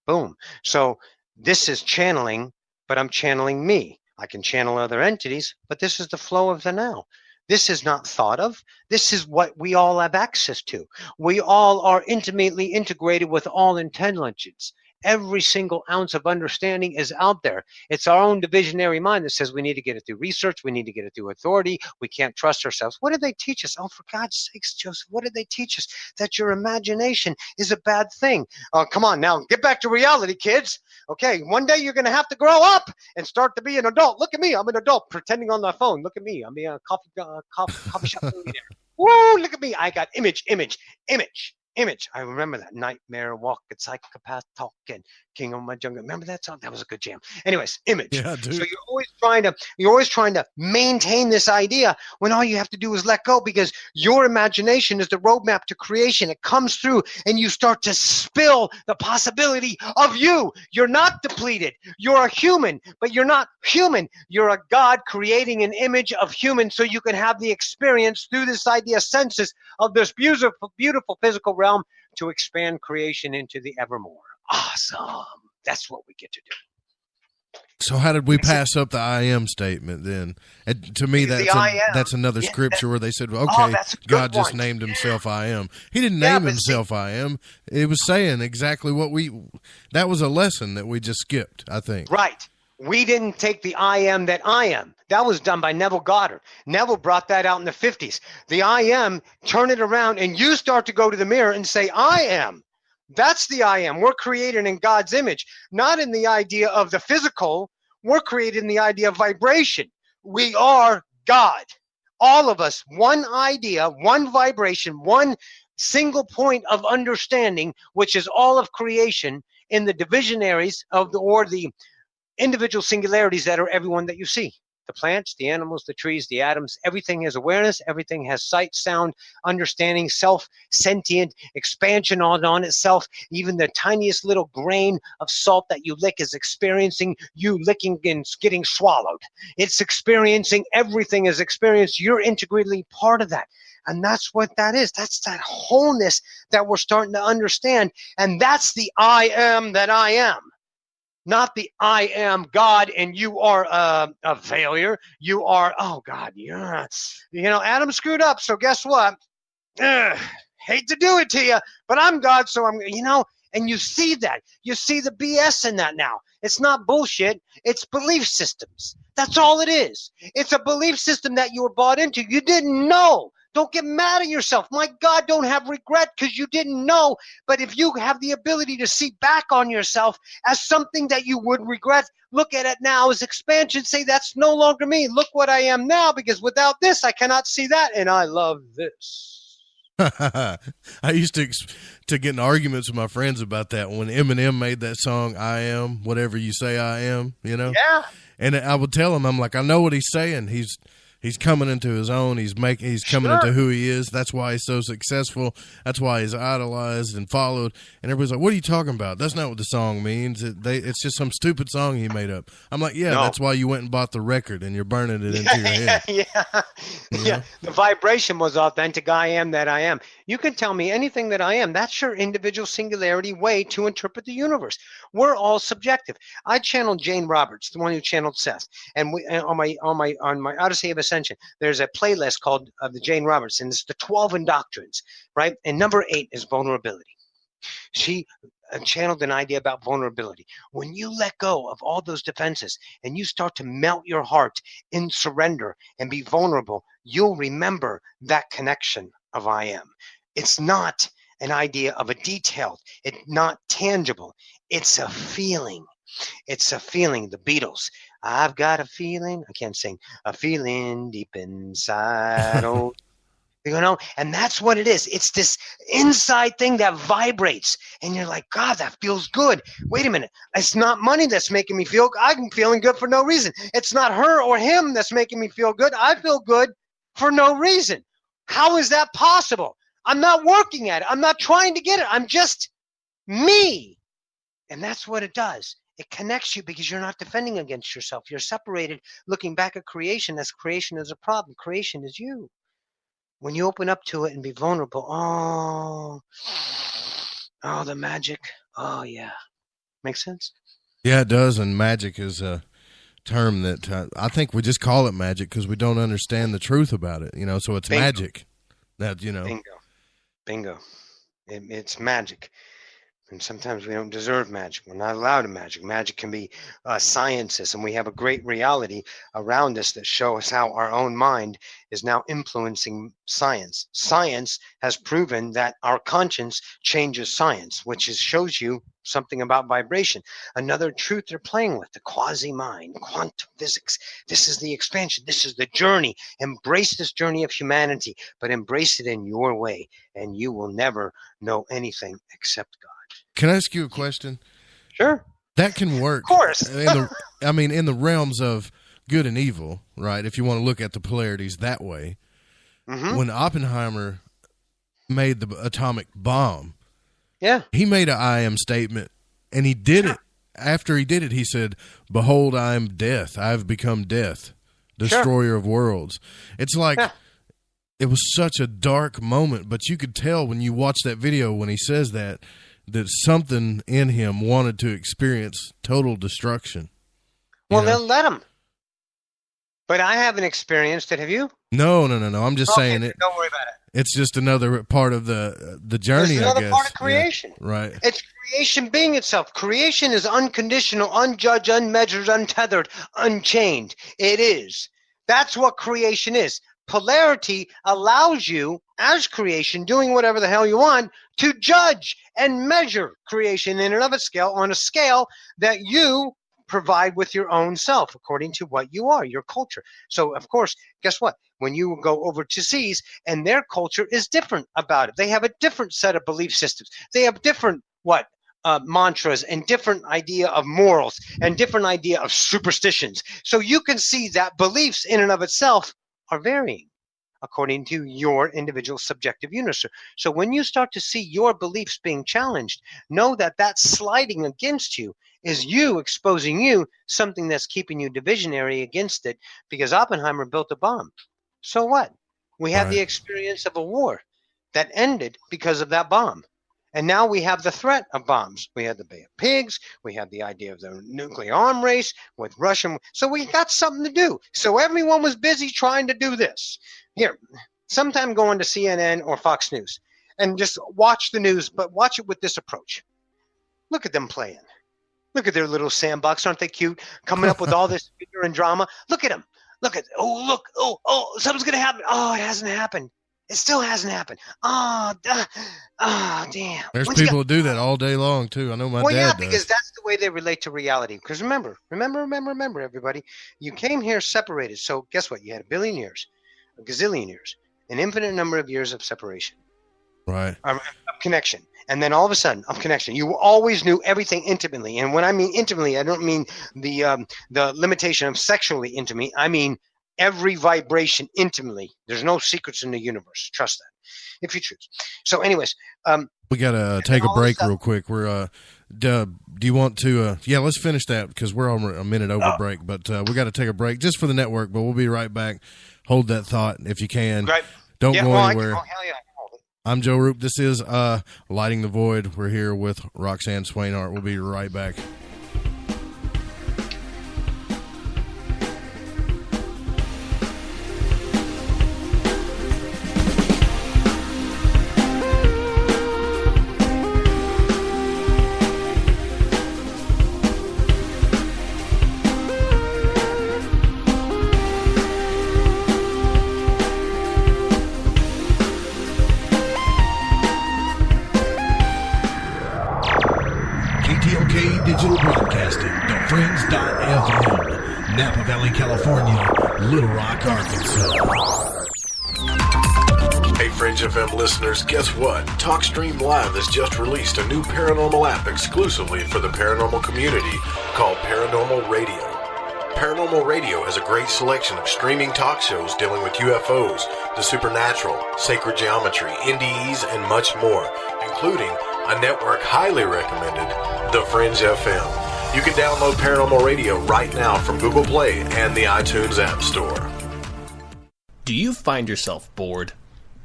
boom. So this is channeling, but I'm channeling me. I can channel other entities, but this is the flow of the now. This is not thought of. This is what we all have access to. We all are intimately integrated with all intelligence. Every single ounce of understanding is out there. It's our own divisionary mind that says we need to get it through research. We need to get it through authority. We can't trust ourselves. What did they teach us? Oh, for God's sakes, Joseph, what did they teach us? That your imagination is a bad thing. Oh, come on now. Get back to reality, kids. Okay, one day you're going to have to grow up and start to be an adult. Look at me. I'm an adult pretending on my phone. Look at me. I'm a coffee shop millionaire. Woo, look at me. I got image. I remember that. Nightmare walking, psychopath talking, king of my jungle. Remember that song? That was a good jam. Anyways, image. Yeah, dude. So you're always trying to maintain this idea when all you have to do is let go, because your imagination is the roadmap to creation. It comes through and you start to spill the possibility of you. You're not depleted. You're a human, but you're not human. You're a God creating an image of human so you can have the experience through this idea senses of this beautiful, beautiful physical realm to expand creation into the evermore. Awesome. That's what we get to do. So how did we pass up the I am statement then? And to me, that's another scripture where they said, okay, God just named himself I am. He didn't name himself I am. It was saying exactly what that was a lesson that we just skipped, I think. Right. We didn't take the I am that I am. That was done by Neville Goddard. Neville brought that out in the 50s. The I am, turn it around, and you start to go to the mirror and say, I am. That's the I am. We're created in God's image, not in the idea of the physical. We're created in the idea of vibration. We are God. All of us, one idea, one vibration, one single point of understanding, which is all of creation in the divisionaries of the individual singularities that are everyone that you see. The plants, the animals, the trees, the atoms, everything has awareness, everything has sight, sound, understanding, self-sentient, expansion on itself. Even the tiniest little grain of salt that you lick is experiencing you licking and getting swallowed. It's experiencing, everything is experienced. You're integrally part of that. And that's what that is. That's that wholeness that we're starting to understand. And that's the I am that I am. Not the I am God and you are a failure. You are, oh God, yeah. Adam screwed up, so guess what? Hate to do it to you, but I'm God, so I'm, and you see that. You see the BS in that now. It's not bullshit. It's belief systems. That's all it is. It's a belief system that you were bought into. You didn't know. Don't get mad at yourself. My God, don't have regret because you didn't know. But if you have the ability to see back on yourself as something that you would regret, look at it now as expansion. Say, that's no longer me. Look what I am now, because without this, I cannot see that. And I love this. I used to get in arguments with my friends about that when Eminem made that song, I am, whatever you say I am, Yeah. And I would tell him, I'm like, I know what he's saying. He's coming into his own. He's coming into who he is. That's why he's so successful. That's why he's idolized and followed. And everybody's like, what are you talking about? That's not what the song means. It's just some stupid song he made up. I'm like, yeah, that's why you went and bought the record and you're burning it into your head. Yeah. The vibration was authentic. I am that I am. You can tell me anything that I am. That's your individual singularity way to interpret the universe. We're all subjective. I channeled Jane Roberts, the one who channeled Seth, and on my Odyssey of Ascension, there's a playlist called the Jane Roberts, and it's the 12 Indoctrines, right? And number 8 is vulnerability. She channeled an idea about vulnerability. When you let go of all those defenses and you start to melt your heart in surrender and be vulnerable, you'll remember that connection of I am. It's not an idea of a detailed, it's not tangible. It's a feeling. It's a feeling. The Beatles. I've got a feeling. I can't sing. A feeling deep inside. Oh, and that's what it is. It's this inside thing that vibrates. And you're like, God, that feels good. Wait a minute. It's not money that's making me feel good. I'm feeling good for no reason. It's not her or him that's making me feel good. I feel good for no reason. How is that possible? I'm not working at it. I'm not trying to get it. I'm just me. And that's what it does. It connects you because you're not defending against yourself. You're separated, looking back at creation as creation is a problem. Creation is you. When you open up to it and be vulnerable, oh, the magic. Oh, yeah. Makes sense? Yeah, it does. And magic is a term that I think we just call it magic because we don't understand the truth about it. So it's Bingo. Magic. Bingo. It's magic. And sometimes we don't deserve magic. We're not allowed to magic. Magic can be sciences, and we have a great reality around us that shows us how our own mind is now influencing science. Science has proven that our conscience changes science, which shows you something about vibration. Another truth they're playing with, the quasi-mind, quantum physics. This is the expansion. This is the journey. Embrace this journey of humanity, but embrace it in your way, and you will never know anything except God. Can I ask you a question? Sure. That can work. Of course. in the realms of good and evil, right? If you want to look at the polarities that way. Mm-hmm. When Oppenheimer made the atomic bomb, he made an I am statement, and he did it. After he did it, he said, behold, I am death. I've become death, destroyer of worlds. It's like it was such a dark moment, but you could tell when you watch that video when he says that, that something in him wanted to experience total destruction. Well, then let him. But I haven't experienced it. Have you? No. I'm just saying it. Don't worry about it. It's just another part of the journey, It's another I guess. part of creation. Yeah, right. It's creation being itself. Creation is unconditional, unjudged, unmeasured, untethered, unchained. It is. That's what creation is. Polarity allows you, as creation, doing whatever the hell you want, to judge and measure creation in and of its scale on a scale that you provide with your own self according to what you are, your culture. So, of course, guess what? When you go over to seas and their culture is different about it, they have a different set of belief systems. They have different mantras and different idea of morals and different idea of superstitions. So you can see that beliefs in and of itself are varying according to your individual subjective units. So when you start to see your beliefs being challenged, know that that sliding against you is you exposing you something that's keeping you divisionary against it, because Oppenheimer built a bomb. So what? We have the experience of a war that ended because of that bomb. And now we have the threat of bombs. We had the Bay of Pigs. We have the idea of the nuclear arm race with Russia. So we got something to do. So everyone was busy trying to do this. Here, sometime go on to CNN or Fox News and just watch the news, but watch it with this approach. Look at them playing. Look at their little sandbox. Aren't they cute? Coming up with all this fear and drama. Look at them. Look at, oh, something's going to happen. Oh, it hasn't happened. It still hasn't happened. Oh, damn. There's people who do that all day long, too. I know my dad does. Because that's the way they relate to reality. Because remember, everybody, you came here separated. So guess what? You had a billion years, a gazillion years, an infinite number of years of separation. Right. Of connection. And then all of a sudden, of connection. You always knew everything intimately. And when I mean intimately, I don't mean the limitation of sexually intimate. I mean every vibration intimately. There's no secrets in the universe. Trust that, if you choose. So anyways. We got to take a break real quick. We're, do you want to, let's finish that because we're on a minute over break. But we got to take a break just for the network, but we'll be right back. Hold that thought if you can. Right. Don't go anywhere. Hell yeah. I'm Joe Roop. This is Lighting the Void. We're here with Roxanne Swainhart. We'll be right back. Digital Broadcasting, thefringe.fm, Napa Valley, California, Little Rock, Arkansas. Hey, Fringe FM listeners, guess what? TalkStream Live has just released a new paranormal app exclusively for the paranormal community called Paranormal Radio. Paranormal Radio has a great selection of streaming talk shows dealing with UFOs, the supernatural, sacred geometry, NDEs, and much more, including a network highly recommended, The Fringe FM. You can download Paranormal Radio right now from Google Play and the iTunes App Store. Do you find yourself bored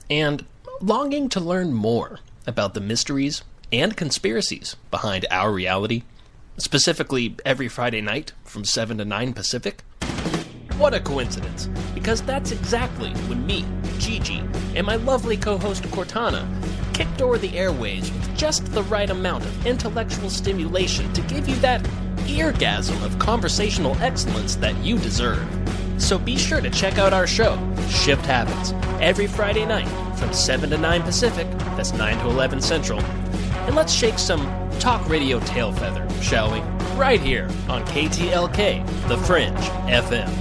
and longing to learn more about the mysteries and conspiracies behind our reality? Specifically, every Friday night from 7 to 9 Pacific? What a coincidence, because that's exactly when me, Gigi, and my lovely co-host Cortana kicked over the airwaves with just the right amount of intellectual stimulation to give you that eargasm of conversational excellence that you deserve. So be sure to check out our show, Shift Habits, every Friday night from 7 to 9 Pacific, that's 9 to 11 Central. And let's shake some talk radio tail feather, shall we? Right here on KTLK, The Fringe FM.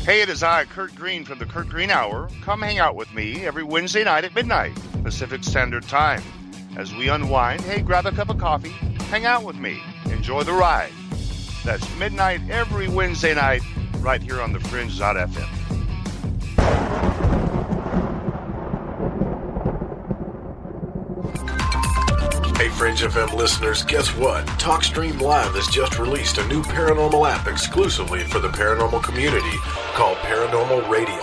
Hey, it is I, Kurt Green from the Kurt Green Hour. Come hang out with me every Wednesday night at midnight, Pacific Standard Time. As we unwind, hey, grab a cup of coffee, hang out with me, enjoy the ride. That's midnight every Wednesday night, right here on the Fringe.fm. Hey Fringe FM listeners, guess what? TalkStream Live has just released a new paranormal app exclusively for the paranormal community called Paranormal Radio.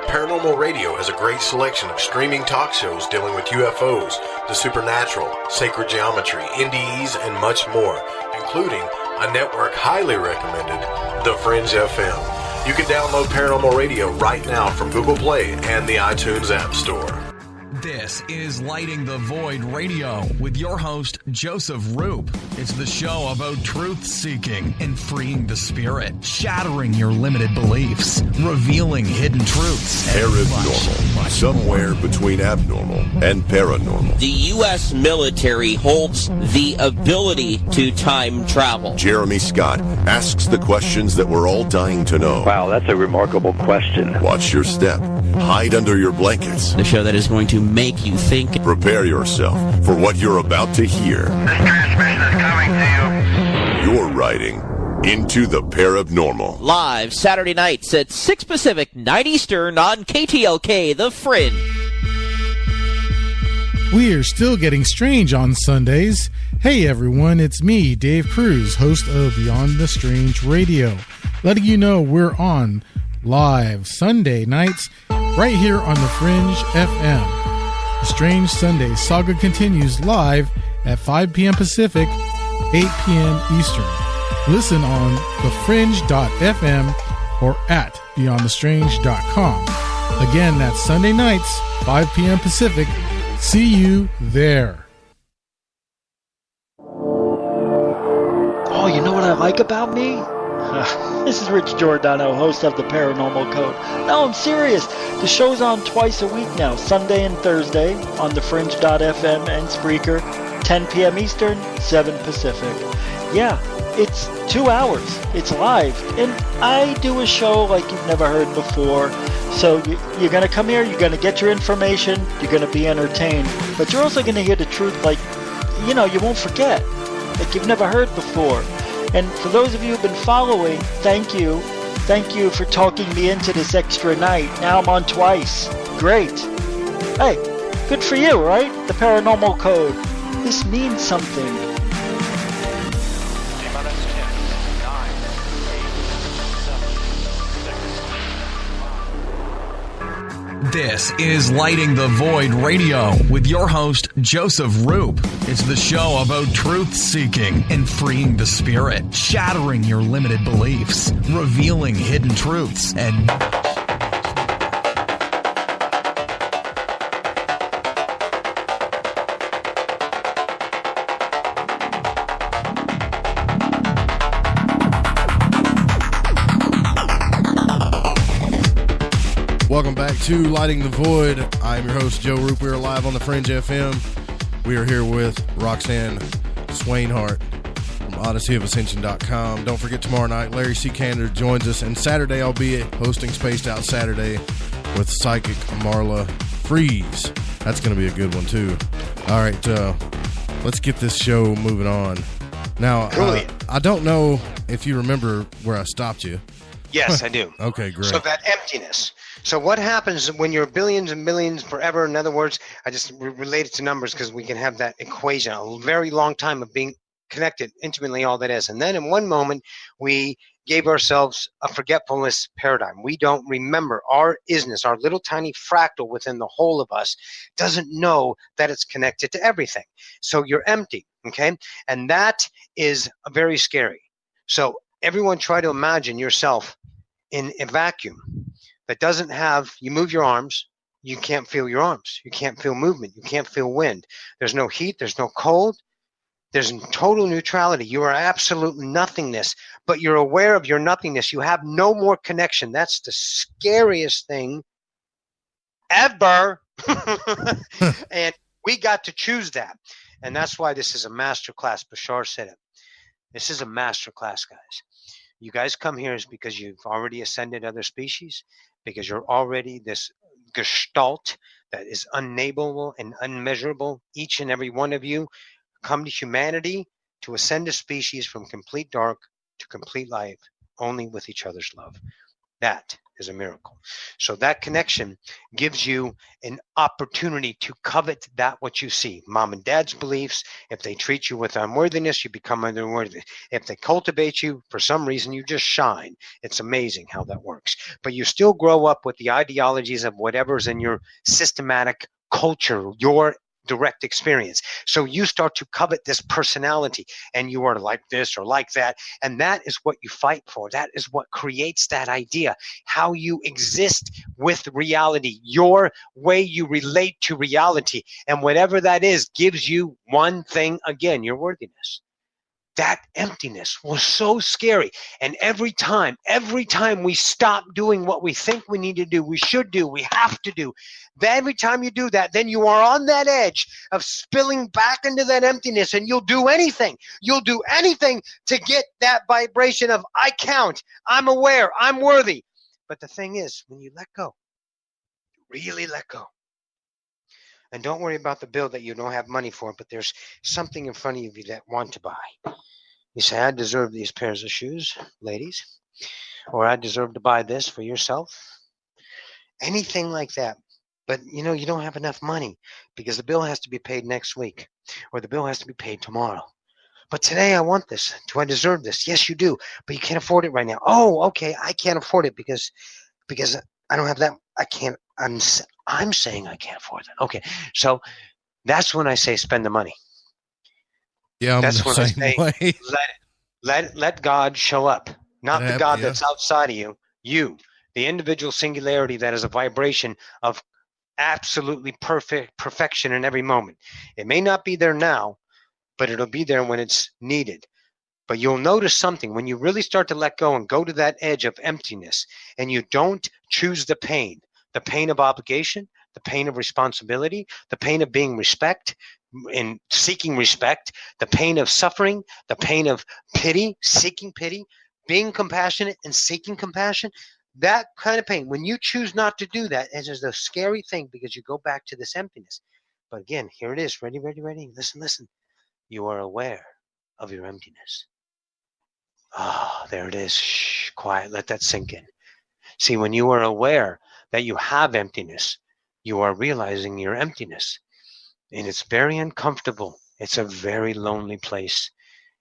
Paranormal Radio has a great selection of streaming talk shows dealing with UFOs, the supernatural, sacred geometry, NDEs, and much more, including a network highly recommended, The Fringe FM. You can download Paranormal Radio right now from Google Play and the iTunes App Store. This is Lighting the Void Radio with your host, Joseph Roop. It's the show about truth-seeking and freeing the spirit, shattering your limited beliefs, revealing hidden truths. Paranormal, somewhere between abnormal and paranormal. The U.S. military holds the ability to time travel. Jeremy Scott asks the questions that we're all dying to know. Wow, that's a remarkable question. Watch your step. Hide under your blankets. The show that is going to make you think. Prepare yourself for what you're about to hear. This transmission is coming to you. You're riding into the paranormal. Live Saturday nights at 6 Pacific, 9 Eastern on KTLK, The Fringe. We're still getting strange on Sundays. Hey everyone, it's me, Dave Cruz, host of Beyond the Strange Radio, letting you know we're on live Sunday nights right here on The Fringe FM. The Strange Sunday saga continues live at 5 p.m. Pacific, 8 p.m. Eastern. Listen on thefringe.fm or at beyondthestrange.com. Again, that's Sunday nights, 5 p.m. Pacific. See you there. Oh, you know what I like about me? This is Rich Giordano, host of the Paranormal Code. No, I'm serious. The show's on twice a week now, Sunday and Thursday, on thefringe.fm and Spreaker, 10 p.m. Eastern, 7 Pacific. Yeah, it's 2 hours. It's live. And I do a show like you've never heard before. So you're going to come here, you're going to get your information, you're going to be entertained. But you're also going to hear the truth like, you won't forget. Like you've never heard before. And for those of you who've been following, thank you. Thank you for talking me into this extra night. Now I'm on twice. Great. Hey, good for you, right? The Paranormal Code. This means something. This is Lighting the Void Radio with your host, Joseph Roop. It's the show about truth-seeking and freeing the spirit, shattering your limited beliefs, revealing hidden truths, and... Welcome back to Lighting the Void. I'm your host, Joe Roop. We are live on the Fringe FM. We are here with Roxanne Swainhart from OdysseyofAscension.com. Don't forget, tomorrow night, Larry C. Kander joins us. And Saturday, I'll be hosting Spaced Out Saturday with Psychic Marla Freeze. That's going to be a good one, too. All right, let's get this show moving on. Now, I don't know if you remember where I stopped you. Yes, I do. Okay, great. So that emptiness. So what happens when you're billions and millions forever? In other words, I just relate it to numbers because we can have that equation, a very long time of being connected intimately, all that is. And then in one moment, we gave ourselves a forgetfulness paradigm. We don't remember our isness, our little tiny fractal within the whole of us doesn't know that it's connected to everything. So you're empty, okay? And that is very scary. So everyone try to imagine yourself in a vacuum that doesn't have, you move your arms, you can't feel your arms. You can't feel movement. You can't feel wind. There's no heat. There's no cold. There's total neutrality. You are absolute nothingness, but you're aware of your nothingness. You have no more connection. That's the scariest thing ever. And we got to choose that. And that's why this is a master class. Bashar said it. This is a master class, guys. You guys come here is because you've already ascended other species, because you're already this gestalt that is unnamable and unmeasurable. Each and every one of you come to humanity to ascend a species from complete dark to complete light, only with each other's love. That is a miracle. So that connection gives you an opportunity to covet that what you see. Mom and dad's beliefs, if they treat you with unworthiness, you become unworthy. If they cultivate you, for some reason, you just shine. It's amazing how that works. But you still grow up with the ideologies of whatever's in your systematic culture, your direct experience. So you start to covet this personality, and you are like this or like that. And that is what you fight for. That is what creates that idea, how you exist with reality, your way you relate to reality. And whatever that is gives you one thing again, your worthiness. That emptiness was so scary. And every time we stop doing what we think we need to do, we should do, we have to do, then every time you do that, then you are on that edge of spilling back into that emptiness, and you'll do anything. You'll do anything to get that vibration of I count, I'm aware, I'm worthy. But the thing is, when you let go, really let go, and don't worry about the bill that you don't have money for, but there's something in front of you that want to buy. You say, I deserve these pairs of shoes, ladies, or I deserve to buy this for yourself. Anything like that. But, you don't have enough money because the bill has to be paid next week, or the bill has to be paid tomorrow. But today I want this. Do I deserve this? Yes, you do. But you can't afford it right now. Oh, okay. I can't afford it because I don't have that. I can't. I'm saying I can't afford it. Okay. So that's when I say spend the money. Yeah, that's when I say way. let God show up, not the God that's outside of you. You, the individual singularity that is a vibration of absolutely perfection in every moment. It may not be there now, but it'll be there when it's needed. But you'll notice something when you really start to let go and go to that edge of emptiness, and you don't choose the pain of obligation, the pain of responsibility, the pain of being in seeking respect, the pain of suffering, the pain of pity, seeking pity, being compassionate and seeking compassion. That kind of pain, when you choose not to do that, it is a scary thing because you go back to this emptiness. But again, here it is. Ready. Listen. You are aware of your emptiness. There it is. Shh, quiet. Let that sink in. See, when you are aware that you have emptiness, you are realizing your emptiness. And it's very uncomfortable. It's a very lonely place.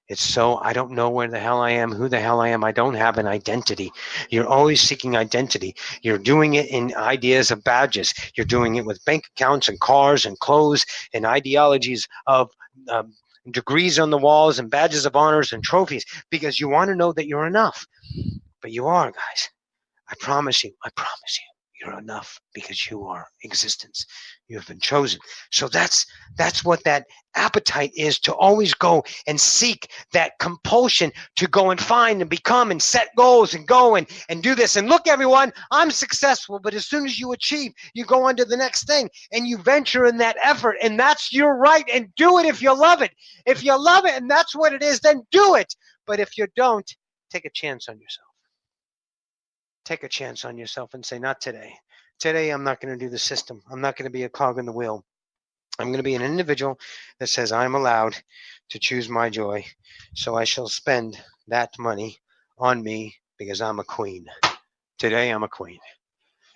It's so, I don't know where the hell I am, who the hell I am. I don't have an identity. You're always seeking identity. You're doing it in ideas of badges. You're doing it with bank accounts and cars and clothes and ideologies of degrees on the walls and badges of honors and trophies because you want to know that you're enough. But you are, guys. I promise you. You're enough because you are existence. You have been chosen. So that's what that appetite is, to always go and seek that compulsion to go and find and become and set goals and go and do this. And look, everyone, I'm successful. But as soon as you achieve, you go on to the next thing and you venture in that effort. And that's your right. And do it if you love it. If you love it and that's what it is, then do it. But if you don't, take a chance on yourself. Take a chance on yourself and say, not today. Today, I'm not going to do the system. I'm not going to be a cog in the wheel. I'm going to be an individual that says I'm allowed to choose my joy. So I shall spend that money on me because I'm a queen. Today, I'm a queen.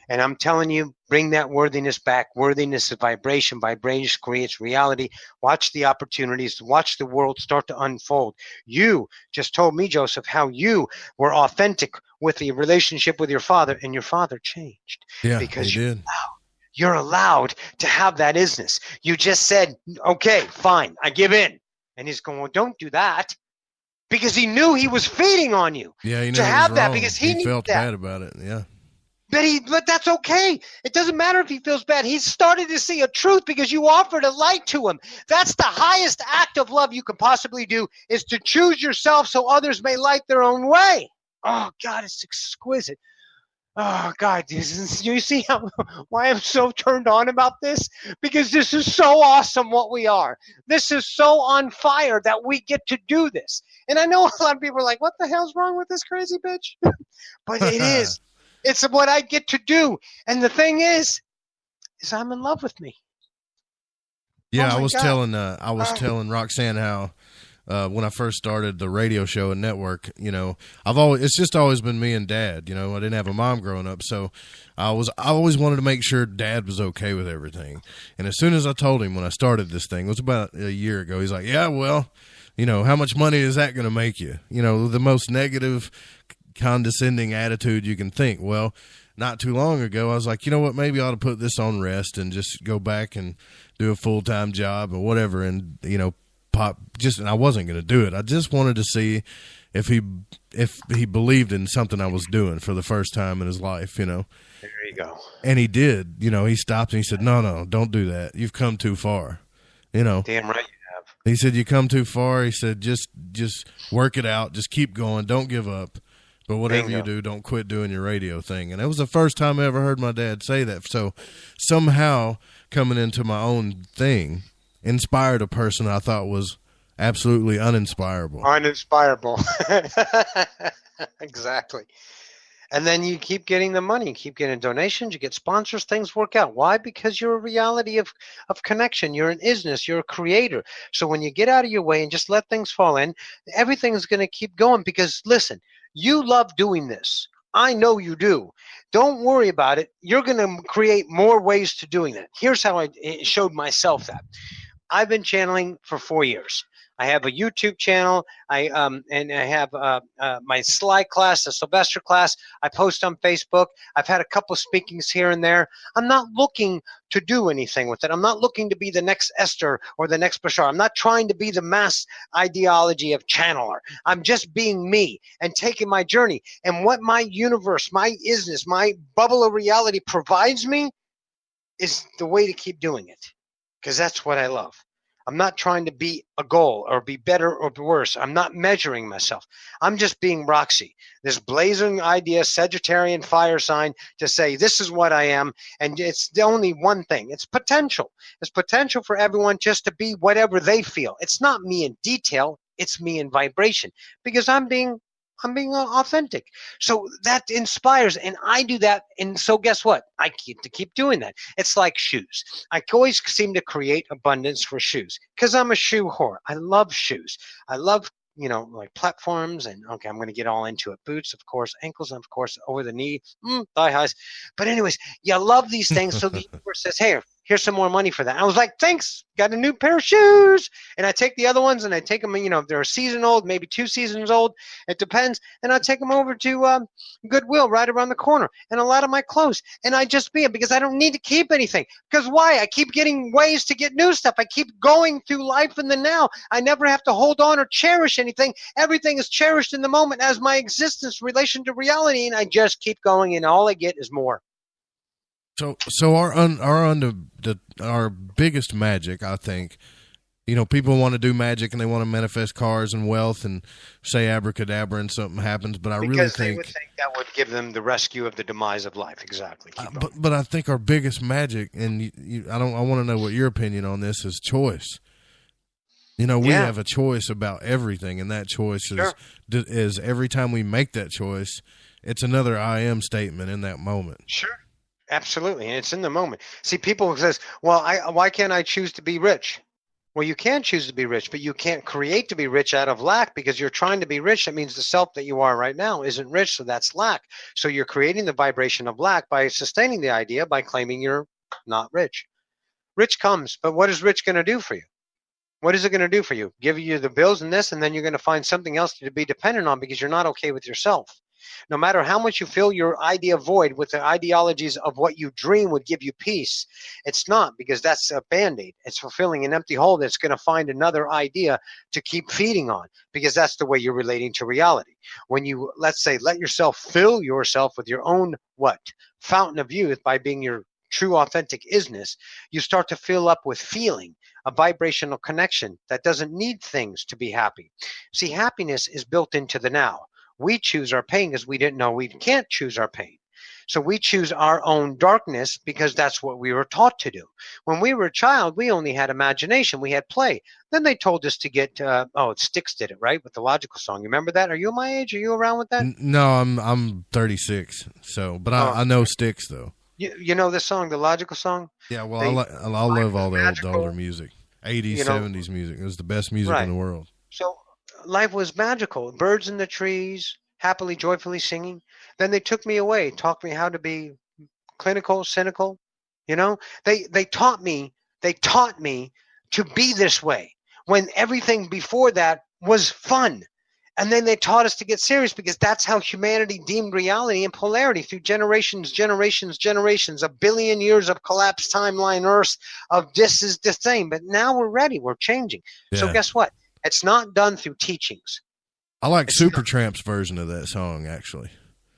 And I'm telling you, bring that worthiness back. Worthiness is vibration. Vibration creates reality. Watch the opportunities. Watch the world start to unfold. You just told me, Joseph, how you were authentic with the relationship with your father, and your father changed. Yeah, because he did. You're allowed to have that isness. You just said, okay, fine, I give in. And he's going, well, don't do that. Because he knew he was feeding on you. Yeah, he knew to have that wrong. because he felt that. bad about it. Yeah. But that's okay. It doesn't matter if he feels bad. He's started to see a truth because you offered a light to him. That's the highest act of love you can possibly do, is to choose yourself so others may light their own way. Oh, God, it's exquisite. Oh, God, you see why I'm so turned on about this? Because this is so awesome what we are. This is so on fire that we get to do this. And I know a lot of people are like, what the hell's wrong with this crazy bitch? But it is. It's what I get to do. And the thing is I'm in love with me. Yeah, Oh I was God. telling Roxanne how when I first started the radio show and network, it's just always been me and Dad. I didn't have a mom growing up, so I always wanted to make sure Dad was okay with everything. And as soon as I told him when I started this thing, it was about a year ago, he's like, yeah, well, how much money is that going to make you? The most negative, condescending attitude you can think. Well, not too long ago, I was like, you know what, maybe I ought to put this on rest and just go back and do a full-time job or whatever. And, and I wasn't going to do it. I just wanted to see if he believed in something I was doing for the first time in his life, There you go. And he did. He stopped and he said, no, don't do that. You've come too far. Damn right you have. He said, you come too far. He said, just work it out. Just keep going. Don't give up. But whatever you do, don't quit doing your radio thing. And it was the first time I ever heard my dad say that. So somehow coming into my own thing inspired a person I thought was absolutely uninspirable. Exactly. And then you keep getting the money, you keep getting donations, you get sponsors, things work out. Why? Because you're a reality of connection. You're an isness. You're a creator. So when you get out of your way and just let things fall in, everything's going to keep going because, listen, you love doing this. I know you do. Don't worry about it. You're going to create more ways to doing that. Here's how I showed myself that. I've been channeling for 4 years. I have a YouTube channel. I have my Sly class, the Sylvester class. I post on Facebook. I've had a couple of speakings here and there. I'm not looking to do anything with it. I'm not looking to be the next Esther or the next Bashar. I'm not trying to be the mass ideology of channeler. I'm just being me and taking my journey. And what my universe, my isness, my bubble of reality provides me is the way to keep doing it, because that's what I love. I'm not trying to be a goal or be better or be worse. I'm not measuring myself. I'm just being Roxy, this blazing idea, Sagittarian fire sign, to say this is what I am. And it's the only one thing. It's potential. It's potential for everyone just to be whatever they feel. It's not me in detail. It's me in vibration, because I'm being authentic. So that inspires, and I do that. And so guess what? I keep doing that. It's like shoes. I always seem to create abundance for shoes because I'm a shoe whore. I love shoes. I love, like platforms, and okay, I'm going to get all into it. Boots, of course, ankles, of course, over the knee, thigh highs. But anyways, I love these things. So the universe says, hey, here's some more money for that. I was like, thanks, got a new pair of shoes. And I take the other ones and I take them, if they're a season old, maybe 2 seasons old, it depends. And I take them over to Goodwill right around the corner, and a lot of my clothes. And I just be it because I don't need to keep anything. Because why? I keep getting ways to get new stuff. I keep going through life in the now. I never have to hold on or cherish anything. Everything is cherished in the moment as my existence, relation to reality. And I just keep going, and all I get is more. So our biggest magic, I think, people want to do magic and they want to manifest cars and wealth and say abracadabra and something happens. But I really think they would think that would give them the rescue of the demise of life. Exactly. But I think our biggest magic, and I want to know what your opinion on this is, choice. We have a choice about everything, and that choice is every time we make that choice, it's another I am statement in that moment. Sure. Absolutely, and it's in the moment. See, people says, well, why can't I choose to be rich? Well, you can choose to be rich, but you can't create to be rich out of lack, because you're trying to be rich. That means the self that you are right now isn't rich, so that's lack. So you're creating the vibration of lack by sustaining the idea by claiming you're not rich. Rich comes, but what is rich going to do for you? What is it going to do for you? Give you the bills and this, and then you're going to find something else to be dependent on because you're not okay with yourself. No matter how much you fill your idea void with the ideologies of what you dream would give you peace, it's not, because that's a Band-Aid. It's fulfilling an empty hole that's going to find another idea to keep feeding on, because that's the way you're relating to reality. When you, let's say, let yourself fill yourself with your own fountain of youth by being your true authentic isness, you start to fill up with feeling, a vibrational connection that doesn't need things to be happy. See, happiness is built into the now. We choose our pain because we didn't know we can't choose our pain. So we choose our own darkness because that's what we were taught to do. When we were a child, we only had imagination. We had play. Then they told us to get, Styx did it, right? With the Logical song. You remember that? Are you my age? Are you around with that? No, I'm 36. But I know Styx, though. You know this song, the Logical song? Yeah, well, I love all the older music. 80s, 70s music. It was the best music in the world. So life was magical. Birds in the trees, happily, joyfully singing. Then they took me away, taught me how to be clinical, cynical. They taught me to be this way when everything before that was fun. And then they taught us to get serious because that's how humanity deemed reality and polarity through generations, a billion years of collapsed timeline Earth of this is the same. But now we're ready. We're changing. Yeah. So guess what? It's not done through teachings. I like Supertramp's version of that song, actually.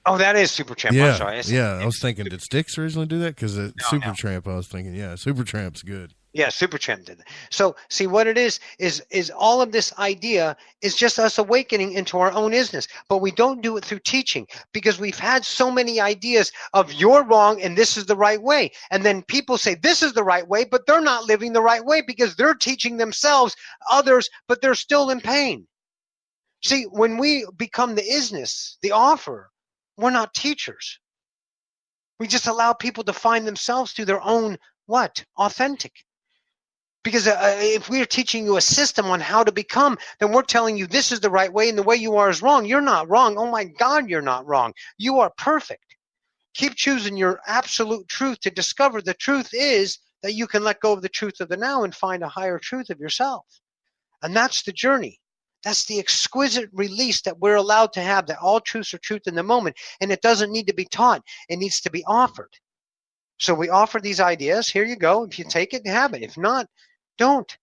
Oh, that is Supertramp. Yeah, I'm sorry. Yeah, I was thinking, did Styx originally do that? Because Supertramp, I was thinking, yeah, Supertramp's good. Yeah, Supertramp did that. So, see, what it is all of this idea is just us awakening into our own isness. But we don't do it through teaching because we've had so many ideas of you're wrong and this is the right way. And then people say this is the right way, but they're not living the right way because they're teaching themselves others, but they're still in pain. See, when we become the isness, the offer, we're not teachers. We just allow people to find themselves through their own what? Authentic. Because if we're teaching you a system on how to become, then we're telling you this is the right way and the way you are is wrong. You're not wrong. Oh my God, you're not wrong. You are perfect. Keep choosing your absolute truth to discover the truth is that you can let go of the truth of the now and find a higher truth of yourself. And that's the journey. That's the exquisite release that we're allowed to have, that all truths are truth in the moment. And it doesn't need to be taught. It needs to be offered. So we offer these ideas. Here you go. If you take it, have it. If not, don't.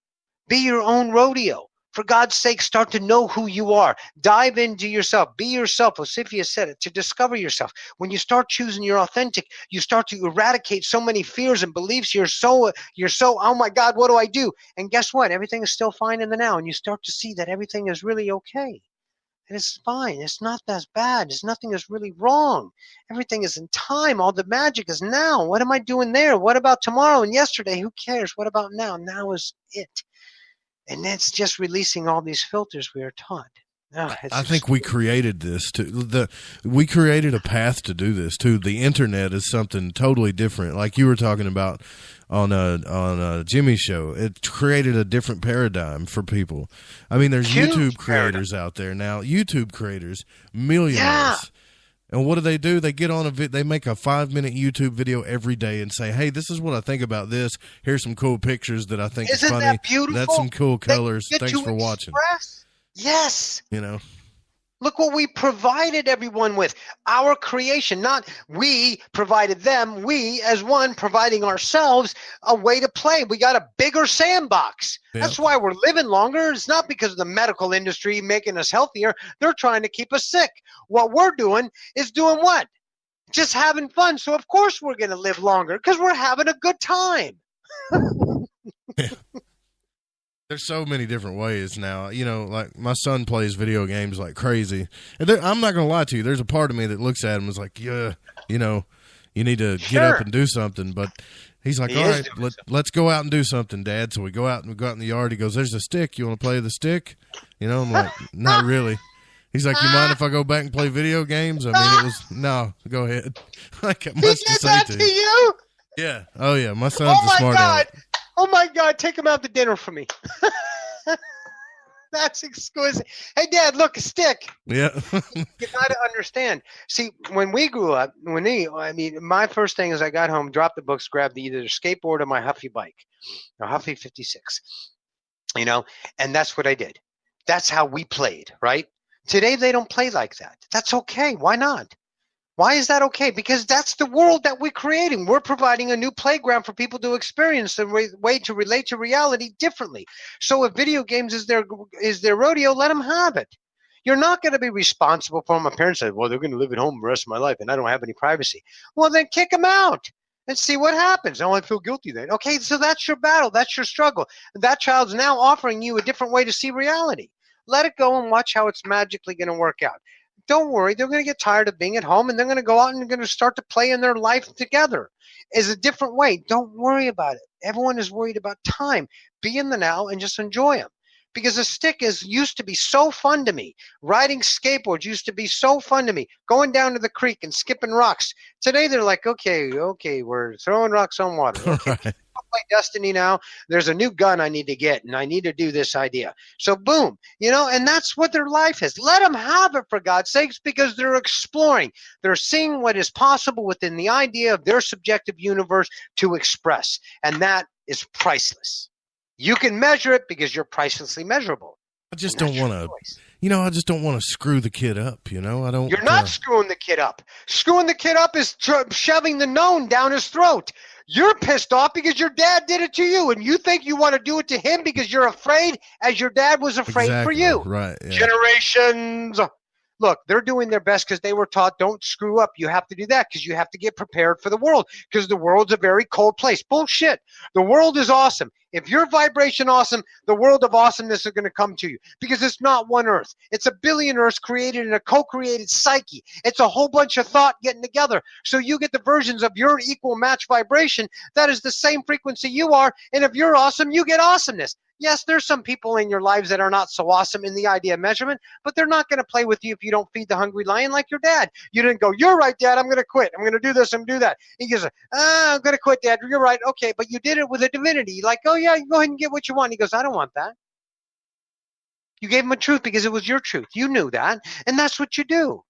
Be your own rodeo. For God's sake, start to know who you are. Dive into yourself. Be yourself. Osifia said it, to discover yourself. When you start choosing your authentic, you start to eradicate so many fears and beliefs. You're so, oh my God, what do I do? And guess what? Everything is still fine in the now. And you start to see that everything is really okay. And it's fine. It's not that bad. Nothing is really wrong. Everything is in time. All the magic is now. What am I doing there? What about tomorrow and yesterday? Who cares? What about now? Now is it. And that's just releasing all these filters we are taught. Oh, I think we created this too. We created a path to do this too. The internet is something totally different. Like you were talking about on a Jimmy's show, it created a different paradigm for people. I mean, there's YouTube creators out there now. YouTube creators, millionaires. Yeah. And what do? They get on they make a 5-minute YouTube video every day and say, "Hey, this is what I think about this. Here's some cool pictures that I think is funny. That beautiful? That's some cool colors. Thanks for watching." Yes. You know. Look what we provided everyone with. Our creation, not we provided them. We, as one, providing ourselves a way to play. We got a bigger sandbox. Yeah. That's why we're living longer. It's not because of the medical industry making us healthier. They're trying to keep us sick. What we're doing is doing what? Just having fun. So, of course, we're going to live longer because we're having a good time. Yeah. There's so many different ways now. You know, like my son plays video games like crazy. And I'm not going to lie to you. There's a part of me that looks at him and is like, yeah, you know, you need to get up and do something. But he's like, all right, let's go out and do something, Dad. So we go out in the yard. He goes, there's a stick. You want to play the stick? You know, I'm like, not really. He's like, you mind if I go back and play video games? I mean, it was, no, go ahead. I got much to say to you. Yeah. Oh, yeah. My son's a smart aleck. Oh, my God. Take him out to dinner for me. That's exquisite. Hey, Dad, look, a stick. Yeah. You got to understand. See, when we grew up, my first thing is I got home, dropped the books, grabbed either the skateboard or my Huffy bike, a Huffy 56, you know, and that's what I did. That's how we played, right? Today, they don't play like that. That's okay. Why not? Why is that okay? Because that's the world that we're creating. We're providing a new playground for people to experience a way to relate to reality differently. So if video games is their rodeo, let them have it. You're not going to be responsible for them. My parents said, well, they're going to live at home the rest of my life, and I don't have any privacy. Well, then kick them out and see what happens. Oh, I feel guilty then. Okay, so that's your battle. That's your struggle. That child's now offering you a different way to see reality. Let it go and watch how it's magically going to work out. Don't worry, they're going to get tired of being at home, and they're going to go out and they're going to start to play in their life together. Is a different way. Don't worry about it. Everyone is worried about time. Be in the now and just enjoy them. Because a stick used to be so fun to me. Riding skateboards used to be so fun to me. Going down to the creek and skipping rocks. Today they're like, okay, we're throwing rocks on water. Okay. Right. play Destiny now. There's a new gun I need to get, and I need to do this idea. So boom, and that's what their life is. Let them have it, for God's sakes, because they're exploring. They're seeing what is possible within the idea of their subjective universe to express, and that is priceless. You can measure it because you're pricelessly measurable. I just don't want to, I just don't want to screw the kid up, I don't. You're not screwing the kid up. Screwing the kid up is shoving the known down his throat. You're pissed off because your dad did it to you, and you think you want to do it to him because you're afraid, as your dad was afraid for you. Right. Yeah. Generations. Look, they're doing their best because they were taught don't screw up. You have to do that because you have to get prepared for the world because the world's a very cold place. Bullshit. The world is awesome. If you're vibration awesome, the world of awesomeness is going to come to you because it's not one earth. It's a billion earths created in a co-created psyche. It's a whole bunch of thought getting together. So you get the versions of your equal match vibration that is the same frequency you are. And if you're awesome, you get awesomeness. Yes, there's some people in your lives that are not so awesome in the idea of measurement, but they're not going to play with you if you don't feed the hungry lion like your dad. You didn't go, you're right, Dad, I'm going to quit. I'm going to do this, I'm going to do that. He goes, I'm going to quit, Dad. You're right. Okay, but you did it with a divinity. You're like, oh, yeah, you go ahead and get what you want. He goes, I don't want that. You gave him a truth because it was your truth. You knew that, and that's what you do.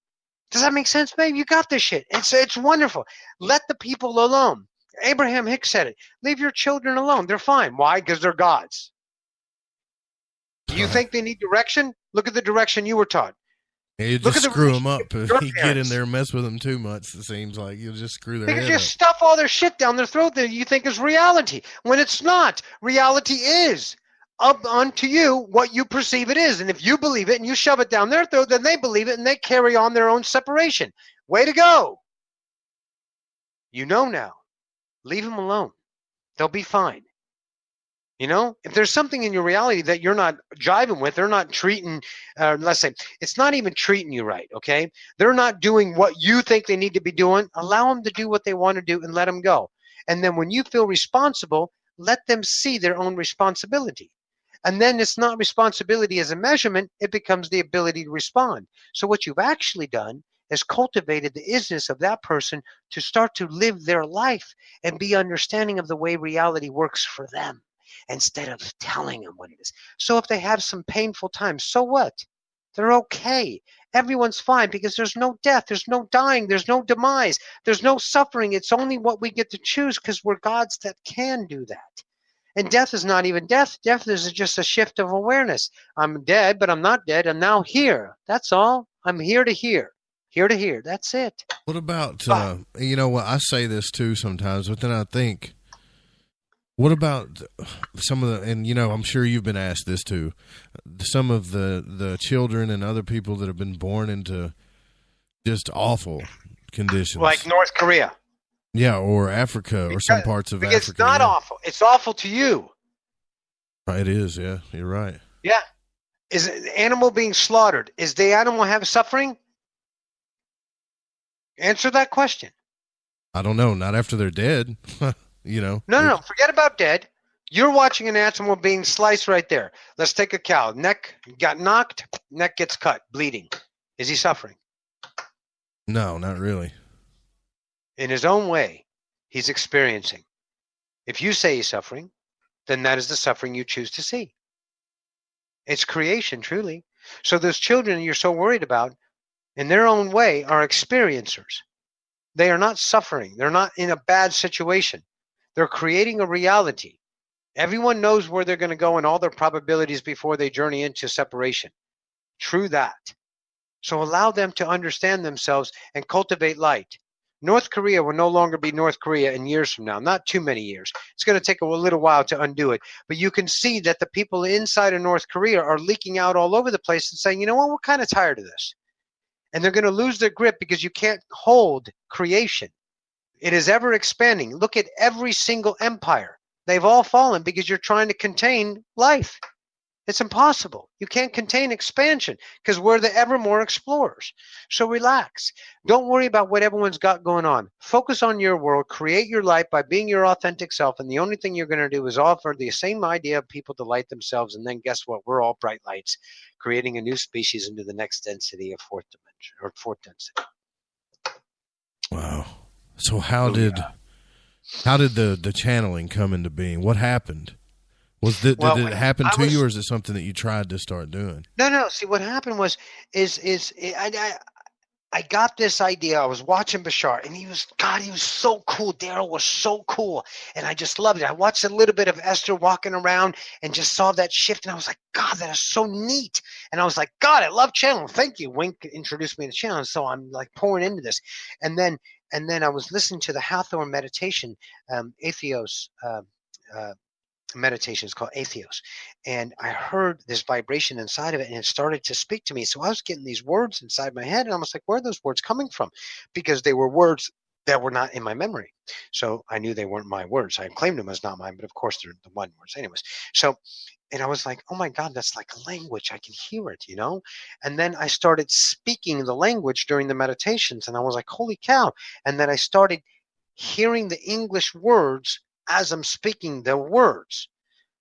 Does that make sense, babe? You got this shit. It's wonderful. Let the people alone. Abraham Hicks said it. Leave your children alone. They're fine. Why? Because they're gods. Do you think they need direction? Look at the direction you were taught. Yeah, you just screw them up. If you get in there and mess with them too much, it seems like you'll just screw their because head you up. Stuff all their shit down their throat that you think is reality, when it's not. Reality is up unto you what you perceive it is. And if you believe it and you shove it down their throat, then they believe it and they carry on their own separation. Way to go. You know now. Leave them alone. They'll be fine. If there's something in your reality that you're not jiving with, they're not treating, let's say, it's not even treating you right, okay? They're not doing what you think they need to be doing. Allow them to do what they want to do and let them go. And then when you feel responsible, let them see their own responsibility. And then it's not responsibility as a measurement, it becomes the ability to respond. So what you've actually done is cultivated the isness of that person to start to live their life and be understanding of the way reality works for them, instead of telling them what it is. So if they have some painful times, so what? They're okay. Everyone's fine because there's no death, there's no dying, there's no demise, there's no suffering. It's only what we get to choose because we're gods that can do that. And death is not even death. Death is just a shift of awareness. I'm dead, but I'm not dead. I'm now here. That's all. I'm here to hear. Here to hear. That's it. What about, what I say this too sometimes, but then I think, what about some of the, and I'm sure you've been asked this too, some of the children and other people that have been born into just awful conditions. Like North Korea. Yeah, or Africa, or some parts of Africa. It's not awful. It's awful to you. It is, yeah. You're right. Yeah. Is an animal being slaughtered? Is the animal have suffering? Answer that question. I don't know. Not after they're dead. No. Forget about dead. You're watching an animal being sliced right there. Let's take a cow. Neck got knocked. Neck gets cut. Bleeding. Is he suffering? No, not really. In his own way, he's experiencing. If you say he's suffering, then that is the suffering you choose to see. It's creation, truly. So those children you're so worried about, in their own way, are experiencers. They are not suffering. They're not in a bad situation. They're creating a reality. Everyone knows where they're going to go and all their probabilities before they journey into separation. True that. So allow them to understand themselves and cultivate light. North Korea will no longer be North Korea in years from now, not too many years. It's going to take a little while to undo it. But you can see that the people inside of North Korea are leaking out all over the place and saying, you know what, we're kind of tired of this. And they're going to lose their grip because you can't hold creation. It is ever expanding. Look at every single empire. They've all fallen because you're trying to contain life. It's impossible. You can't contain expansion because we're the ever more explorers. So relax. Don't worry about what everyone's got going on. Focus on your world. Create your life by being your authentic self. And the only thing you're going to do is offer the same idea of people to light themselves. And then guess what? We're all bright lights, creating a new species into the next density of fourth dimension or fourth density. Wow. So how did How did the channeling come into being? What happened? Did it happen to you, or is it something that you tried to start doing? No. See, what happened was I got this idea. I was watching Bashar, and he was so cool. Daryl was so cool, and I just loved it. I watched a little bit of Esther walking around and just saw that shift, and I was like, God, that is so neat. And I was like, God, I love channeling. Thank you. Wink introduced me to channeling, so I'm like pouring into this. And then I was listening to the Hathor meditation, Atheos meditation is called Atheos, and I heard this vibration inside of it, and it started to speak to me. So I was getting these words inside my head, and I was like, where are those words coming from? Because they were words that were not in my memory. So I knew they weren't my words. I claimed them as not mine, but of course they're the one words anyways. So, and I was like, oh my God, that's like a language. I can hear it, And then I started speaking the language during the meditations, and I was like, holy cow. And then I started hearing the English words as I'm speaking the words.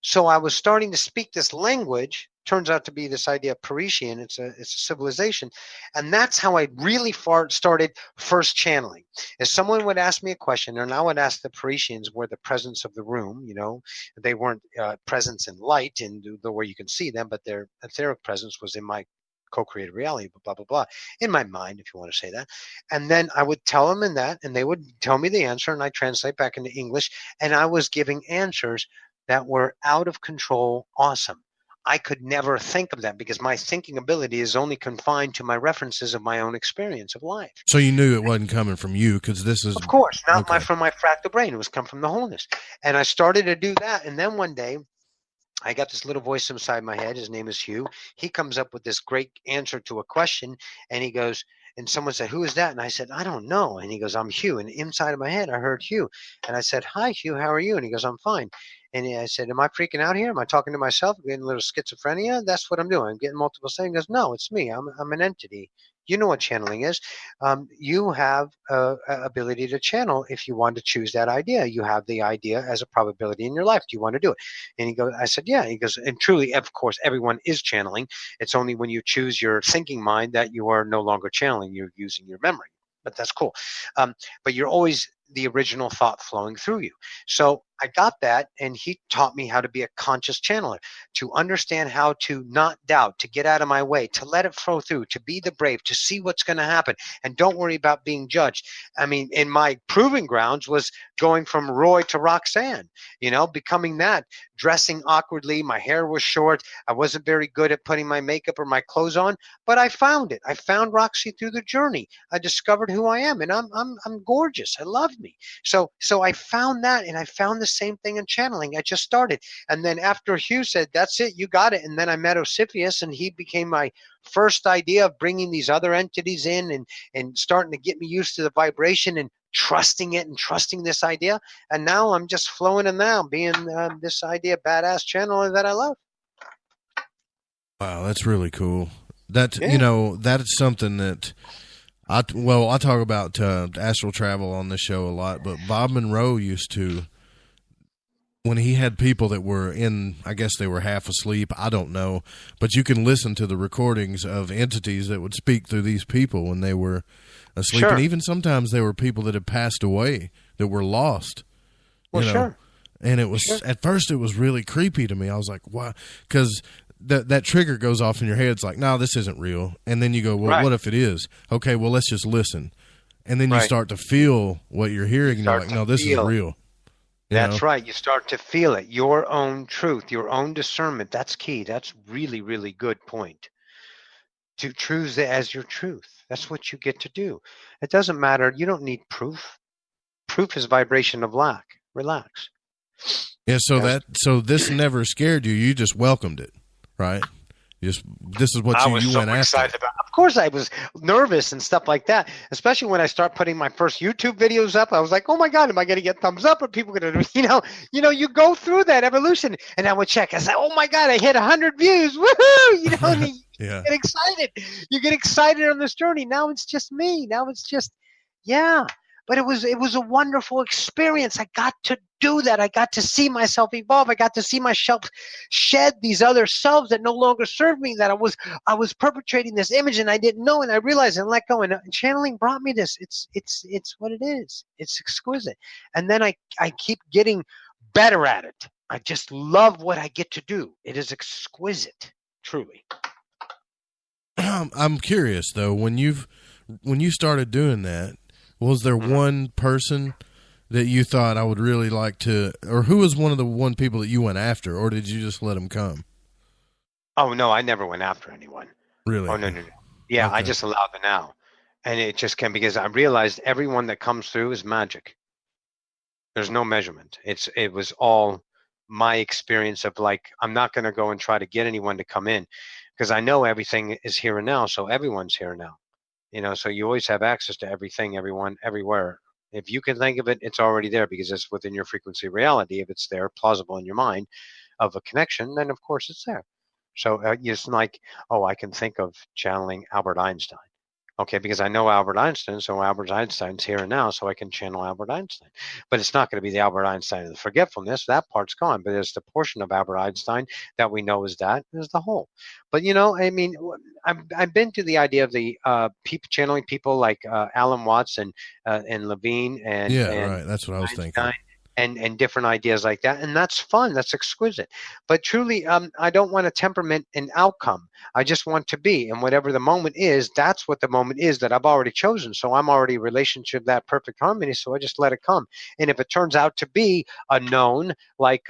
So I was starting to speak this language. Turns out to be this idea of Parisian. It's a civilization. And that's how I really started first channeling. If someone would ask me a question, and I would ask the Parisians where the presence of the room, they weren't presence in light and the way you can see them, but their etheric presence was in my co-created reality, blah, blah, blah, in my mind, if you want to say that. And then I would tell them in that, and they would tell me the answer, and I translate back into English, and I was giving answers that were out of control, awesome. I could never think of that because my thinking ability is only confined to my references of my own experience of life. So you knew it wasn't coming from you because this is... Of course, not from my fractal brain. It was come from the wholeness. And I started to do that, and then one day, I got this little voice inside my head. His name is Hugh. He comes up with this great answer to a question, and he goes, and someone said, who is that? And I said, I don't know. And he goes, I'm Hugh. And inside of my head, I heard Hugh. And I said, hi, Hugh, how are you? And he goes, I'm fine. And I said, am I freaking out here? Am I talking to myself? Getting a little schizophrenia? That's what I'm doing. I'm getting multiple things. He goes, no, it's me. I'm an entity. You know what channeling is. You have ability to channel if you want to choose that idea. You have the idea as a probability in your life. Do you want to do it? And he goes, I said, yeah. He goes, and truly, of course, everyone is channeling. It's only when you choose your thinking mind that you are no longer channeling. You're using your memory. But that's cool. But you're always the original thought flowing through you. So I got that, and he taught me how to be a conscious channeler, to understand how to not doubt, to get out of my way, to let it flow through, to be the brave, to see what's going to happen, and don't worry about being judged. I mean, in my proving grounds was going from Roy to Roxanne, becoming that, dressing awkwardly. My hair was short. I wasn't very good at putting my makeup or my clothes on, but I found it. I found Roxy through the journey. I discovered who I am, and I'm gorgeous. I love me. So I found that, and I found the same thing in channeling. I just started. And then after Hugh said, that's it, you got it. And then I met Osifius, and he became my first idea of bringing these other entities in and starting to get me used to the vibration and trusting it and trusting this idea. And now I'm just flowing in now, being this idea badass channeler that I love. Wow, that's really cool. That, that's something that I talk about astral travel on this show a lot, but Bob Monroe used to, when he had people that were in, I guess they were half asleep, I don't know, but you can listen to the recordings of entities that would speak through these people when they were asleep. Sure. And even sometimes there were people that had passed away that were lost. Well, sure. And it was, at first it was really creepy to me. I was like, why? Because that trigger goes off in your head. It's like, no, this isn't real. And then you go, well, what if it is? Okay, well, let's just listen. And then you start to feel what you're hearing, and you're like, no, this is real. That's right. You start to feel it. Your own truth, your own discernment. That's key. That's really, really good point. To choose it as your truth. That's what you get to do. It doesn't matter. You don't need proof. Proof is vibration of lack. Relax. Yeah. So this never scared you. You just welcomed it, right? This is what you went after. Excited about. Of course, I was nervous and stuff like that. Especially when I start putting my first YouTube videos up, I was like, "Oh my God, am I going to get thumbs up? Are people going to, you go through that evolution." And I would check. I said, "Oh my God, I hit 100 views! Woohoo!" And you get excited. You get excited on this journey. Now it's just me. Now it's just, yeah. But it was a wonderful experience. I got to do that. I got to see myself evolve. I got to see myself shed these other selves that no longer served me, that I was perpetrating this image and I didn't know, and I realized and let go. And channeling brought me this. It's what it is. It's exquisite. And then I keep getting better at it. I just love what I get to do. It is exquisite, truly. I'm curious though, when you started doing that, was there one person that you thought I would really like to, or who was one of the people that you went after, or did you just let them come? Oh no, I never went after anyone. Really? Oh no. Yeah, okay. I just allowed it now, and it just came because I realized everyone that comes through is magic. There's no measurement. It was all my experience of like, I'm not going to go and try to get anyone to come in, because I know everything is here and now. So everyone's here now, so you always have access to everything, everyone, everywhere. If you can think of it, it's already there because it's within your frequency of reality. If it's there, plausible in your mind of a connection, then of course it's there. So it's like, I can think of channeling Albert Einstein. Okay, because I know Albert Einstein, so Albert Einstein's here and now, so I can channel Albert Einstein. But it's not going to be the Albert Einstein of the forgetfulness. That part's gone. But there's the portion of Albert Einstein that we know is the whole. But, I mean, I've been to the idea of the channeling people like Alan Watts and Levine. Right. That's what I was thinking. And different ideas like that. And that's fun. That's exquisite. But truly, I don't want a temperament and outcome. I just want to be. And whatever the moment is, that's what the moment is that I've already chosen. So I'm already in relationship, that perfect harmony. So I just let it come. And if it turns out to be a known, like,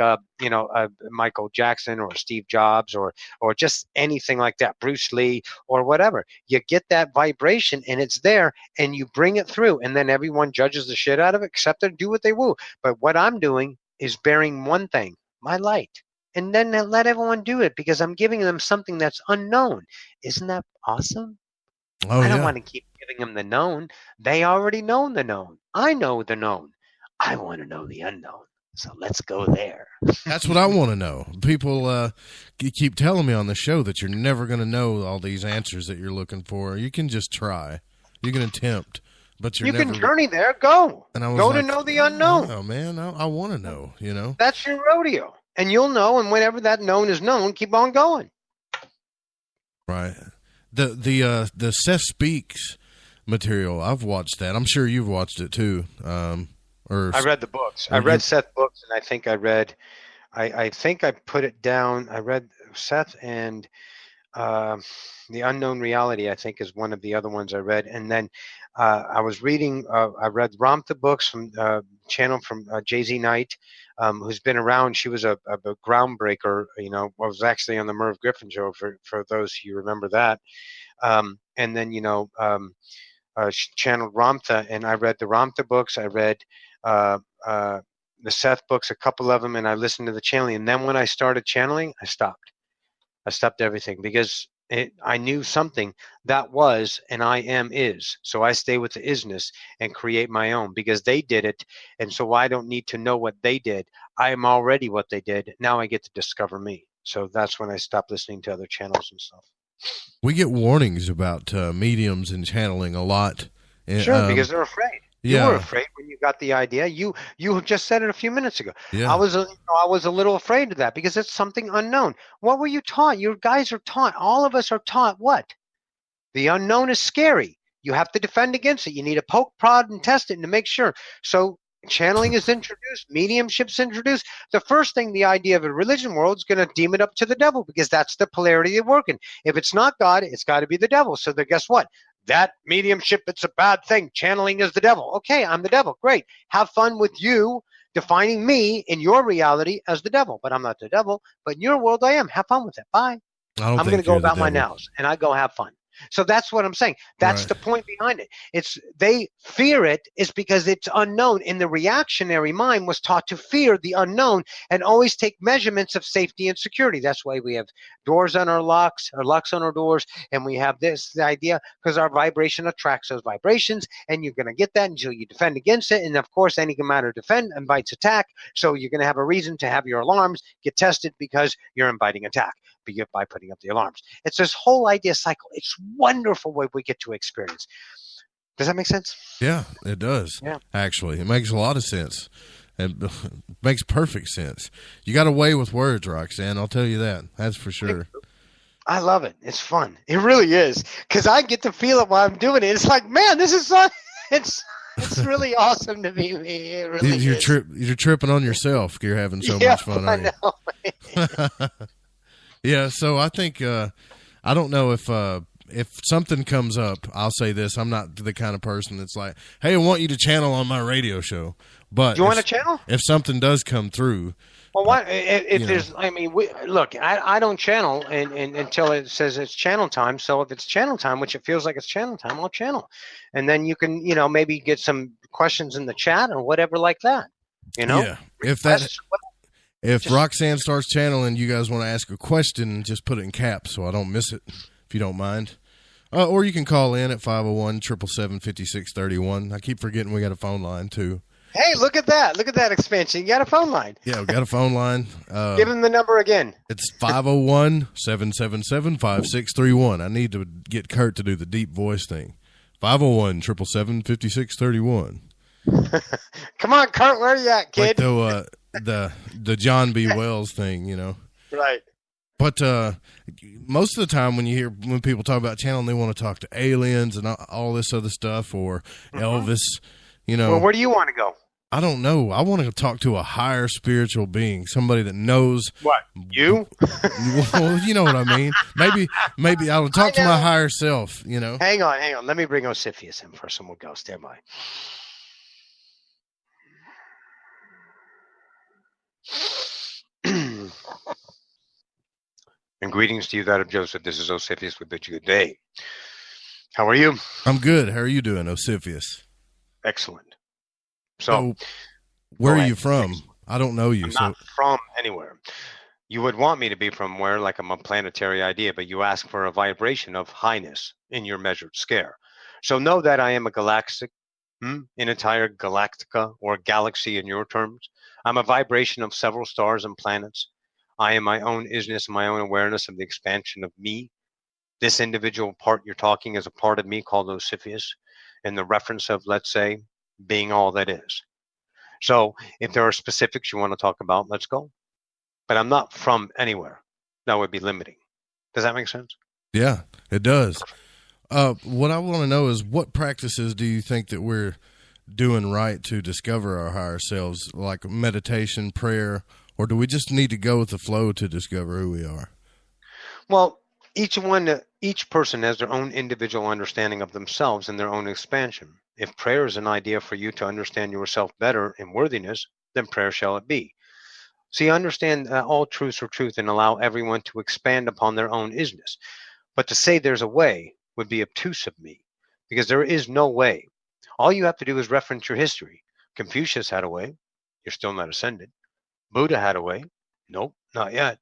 Michael Jackson or Steve Jobs or just anything like that, Bruce Lee or whatever, you get that vibration and it's there and you bring it through. And then everyone judges the shit out of it, accept it, do what they will. But what I'm doing is bearing one thing, my light. And then let everyone do it because I'm giving them something that's unknown. Isn't that awesome? I don't want to keep giving them the known. They already know the known. I know the known. I want to know the unknown. So let's go there. That's what I want to know. People keep telling me on the show that you're never going to know all these answers that you're looking for. You can just try. You can attempt. But you can journey there. Go. And I was go to know the unknown. Oh, man, I want to know, That's your rodeo. And you'll know, and whenever that known is known, keep on going. Right. The Seth Speaks material, I've watched that. I'm sure you've watched it too. I read the books. I read Seth books, and I think I put it down. I read Seth and The Unknown Reality, I think, is one of the other ones I read. And then I was reading, I read Ramtha books from channel from Jay-Z Knight, who's been around. She was a groundbreaker, was actually on the Merv Griffin show for those who remember that. And then, she channeled Ramtha, and I read the Ramtha books. I read the Seth books, a couple of them, and I listened to the channeling. And then when I started channeling, I stopped. I stopped everything because I knew something that was and I am is. So I stay with the isness and create my own because they did it. And so I don't need to know what they did. I am already what they did. Now I get to discover me. So that's when I stopped listening to other channels and stuff. We get warnings about mediums and channeling a lot. Sure, because they're afraid. Yeah. You were afraid when you got the idea. You just said it a few minutes ago. Yeah. I was a little afraid of that because it's something unknown. What were you taught? You guys are taught. All of us are taught what? The unknown is scary. You have to defend against it. You need to poke, prod, and test it to make sure. So channeling is introduced. Mediumship's introduced. The first thing, the idea of a religion world is going to deem it up to the devil because that's the polarity they're working. If it's not God, it's got to be the devil. So guess what? That mediumship, it's a bad thing. Channeling is the devil. Okay, I'm the devil. Great. Have fun with you defining me in your reality as the devil. But I'm not the devil. But in your world, I am. Have fun with it. Bye. I'm going to go about my nows, and I go have fun. So that's what I'm saying. That's the point behind it. They fear it is because it's unknown. And the reactionary mind was taught to fear the unknown and always take measurements of safety and security. That's why we have doors on our locks, or locks on our doors, and we have the idea because our vibration attracts those vibrations, and you're going to get that until you defend against it. And of course, any matter defend invites attack. So you're going to have a reason to have your alarms get tested because you're inviting attack by putting up the alarms. It's this whole idea cycle. It's wonderful what we get to experience. Does that make sense? Yeah, it does. Yeah. Actually, it makes a lot of sense. It makes perfect sense. You got a way with words, Roxanne. I'll tell you that. That's for sure. I love it. It's fun. It really is. Because I get to feel it while I'm doing it. It's like, man, this is fun. It's really awesome to be me. It really is. You're tripping on yourself. You're having so much fun, aren't you? Yeah, so I think I don't know if something comes up, I'll say this. I'm not the kind of person that's like, hey, I want you to channel on my radio show. But you want to channel? If something does come through. Well, what if there's? I mean, look, I don't channel until it says it's channel time. So if it's channel time, which it feels like it's channel time, I'll channel, and then you can, maybe get some questions in the chat or whatever like that. Yeah. If Roxanne starts channeling, you guys want to ask a question, just put it in caps so I don't miss it, if you don't mind. Or you can call in at 501-777-5631. I keep forgetting we got a phone line too. Hey, look at that. Look at that expansion. You got a phone line. Yeah, we got a phone line. Give him the number again. It's 501-777-5631. I need to get Kurt to do the deep voice thing. 501-777-5631. Come on, Kurt. Where are you at, kid? Like the John B. Wells thing, Right. But most of the time when people talk about channeling, they want to talk to aliens and all this other stuff, or Elvis, Well, where do you want to go? I don't know. I want to talk to a higher spiritual being, somebody that knows. What? You? Well, you know what I mean. Maybe I'll talk to my higher self, Hang on. Let me bring Osifius in first, and we'll go. Stand by. And greetings to you, that of Joseph. This is Osifius. We bid you good day. How are you? I'm good. How are you doing, Osifius? Excellent. So, where are you from? I don't know you. I'm not from anywhere. You would want me to be from where, like I'm a planetary idea, but you ask for a vibration of highness in your measured scale. So know that I am a galactic, an entire galactica or galaxy in your terms. I'm a vibration of several stars and planets. I am my own isness, my own awareness of the expansion of me. This individual part you're talking is a part of me called Osifius, in the reference of, let's say, being all that is. So if there are specifics you want to talk about, let's go. But I'm not from anywhere. That would be limiting. Does that make sense? Yeah, it does. What I want to know is, what practices do you think that we're doing right to discover our higher selves, like meditation, prayer, or do we just need to go with the flow to discover who we are? Well, each person has their own individual understanding of themselves and their own expansion. If prayer is an idea for you to understand yourself better in worthiness, then prayer shall it be. See, understand all truths are truth and allow everyone to expand upon their own isness. But to say there's a way would be obtuse of me, because there is no way. All you have to do is reference your history. Confucius had a way. You're still not ascended. Buddha had a way. Nope, not yet.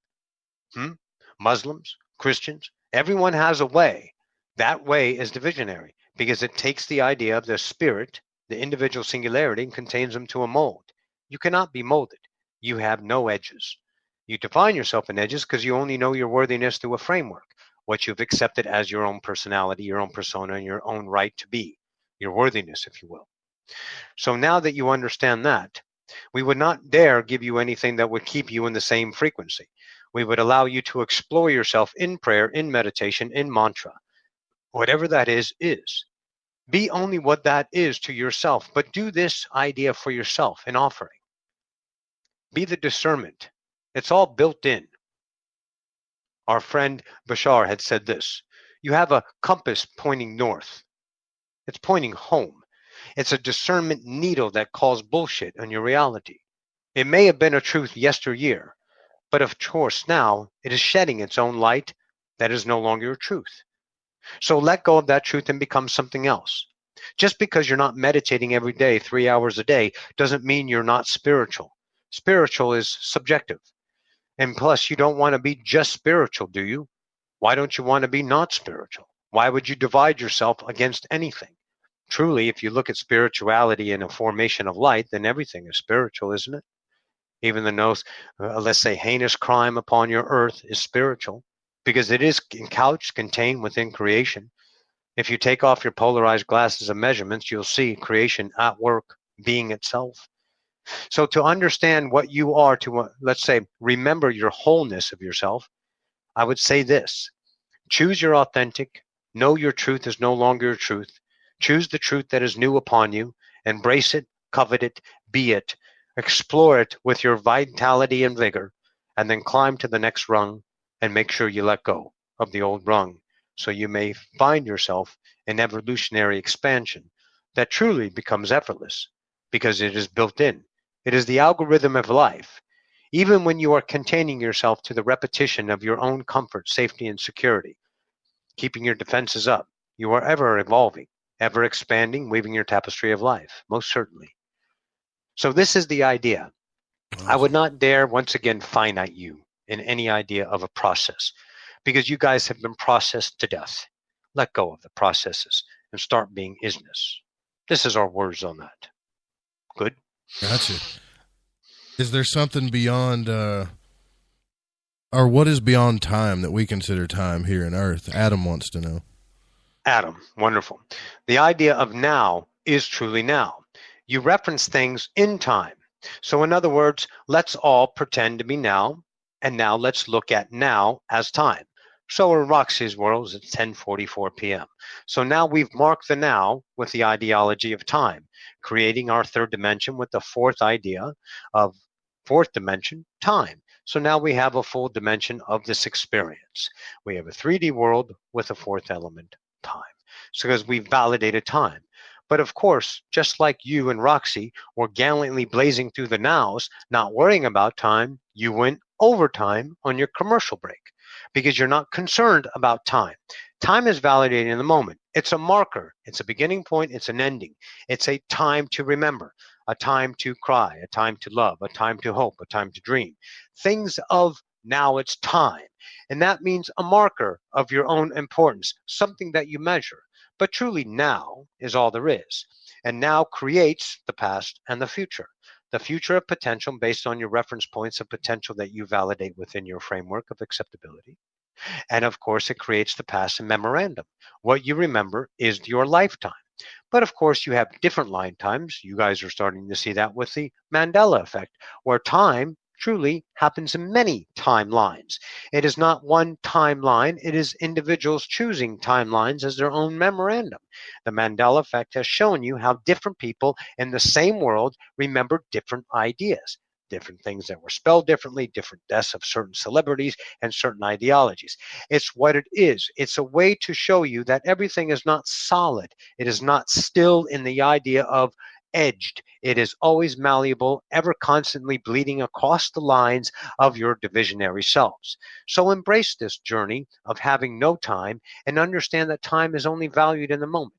Muslims, Christians, everyone has a way. That way is the visionary, because it takes the idea of the spirit, the individual singularity, and contains them to a mold. You cannot be molded. You have no edges. You define yourself in edges because you only know your worthiness through a framework, what you've accepted as your own personality, your own persona, and your own right to be, your worthiness, if you will. So now that you understand that, we would not dare give you anything that would keep you in the same frequency. We would allow you to explore yourself in prayer, in meditation, in mantra. Whatever that is. Be only what that is to yourself, but do this idea for yourself, an offering. Be the discernment. It's all built in. Our friend Bashar had said this: you have a compass pointing north. It's pointing home. It's a discernment needle that calls bullshit on your reality. It may have been a truth yesteryear, but of course now it is shedding its own light that is no longer a truth. So let go of that truth and become something else. Just because you're not meditating every day, 3 hours a day, doesn't mean you're not spiritual. Spiritual is subjective. And plus, you don't want to be just spiritual, do you? Why don't you want to be not spiritual? Why would you divide yourself against anything? Truly, if you look at spirituality in a formation of light, then everything is spiritual, isn't it? Even the most, let's say, heinous crime upon your earth is spiritual, because it is couched, contained within creation. If you take off your polarized glasses of measurements, you'll see creation at work, being itself. So to understand what you are, to let's say, remember your wholeness of yourself, I would say this: choose your authentic, know your truth is no longer your truth, choose the truth that is new upon you, embrace it, covet it, be it, explore it with your vitality and vigor, and then climb to the next rung and make sure you let go of the old rung so you may find yourself in evolutionary expansion that truly becomes effortless because it is built in. It is the algorithm of life. Even when you are containing yourself to the repetition of your own comfort, safety, and security, keeping your defenses up, you are ever evolving, ever expanding, weaving your tapestry of life, most certainly. So this is the idea. I would not dare, once again, finite you in any idea of a process, because you guys have been processed to death. Let go of the processes and start being isness. This is our words on that. Good? Gotcha. Is there something beyond, or what is beyond time that we consider time here on Earth? Adam wants to know. Adam, wonderful. The idea of now is truly now. You reference things in time. So in other words, let's all pretend to be now, and now let's look at now as time. So in Roxy's world, it's 10:44 p.m. So now we've marked the now with the ideology of time, creating our third dimension with the fourth idea of fourth dimension, time. So now we have a full dimension of this experience. We have a 3D world with a fourth element, time. So because we've validated time. But of course, just like you and Roxy were gallantly blazing through the nows, not worrying about time, you went overtime on your commercial break because you're not concerned about time. Time is validated in the moment. It's a marker. It's a beginning point. It's an ending. It's a time to remember, a time to cry, a time to love, a time to hope, a time to dream. Things of now it's time. And that means a marker of your own importance, something that you measure. But truly now is all there is. And now creates the past and the future. The future of potential based on your reference points of potential that you validate within your framework of acceptability. And of course, it creates the past and memorandum. What you remember is your lifetime. But of course, you have different lifetimes. You guys are starting to see that with the Mandela effect, where time truly happens in many timelines. It is not one timeline. It is individuals choosing timelines as their own memorandum. The Mandela effect has shown you how different people in the same world remember different ideas, different things that were spelled differently, different deaths of certain celebrities and certain ideologies. It's what it is. It's a way to show you that everything is not solid. It is not still in the idea of edged. It is always malleable, ever constantly bleeding across the lines of your divisionary selves. So embrace this journey of having no time and understand that time is only valued in the moment.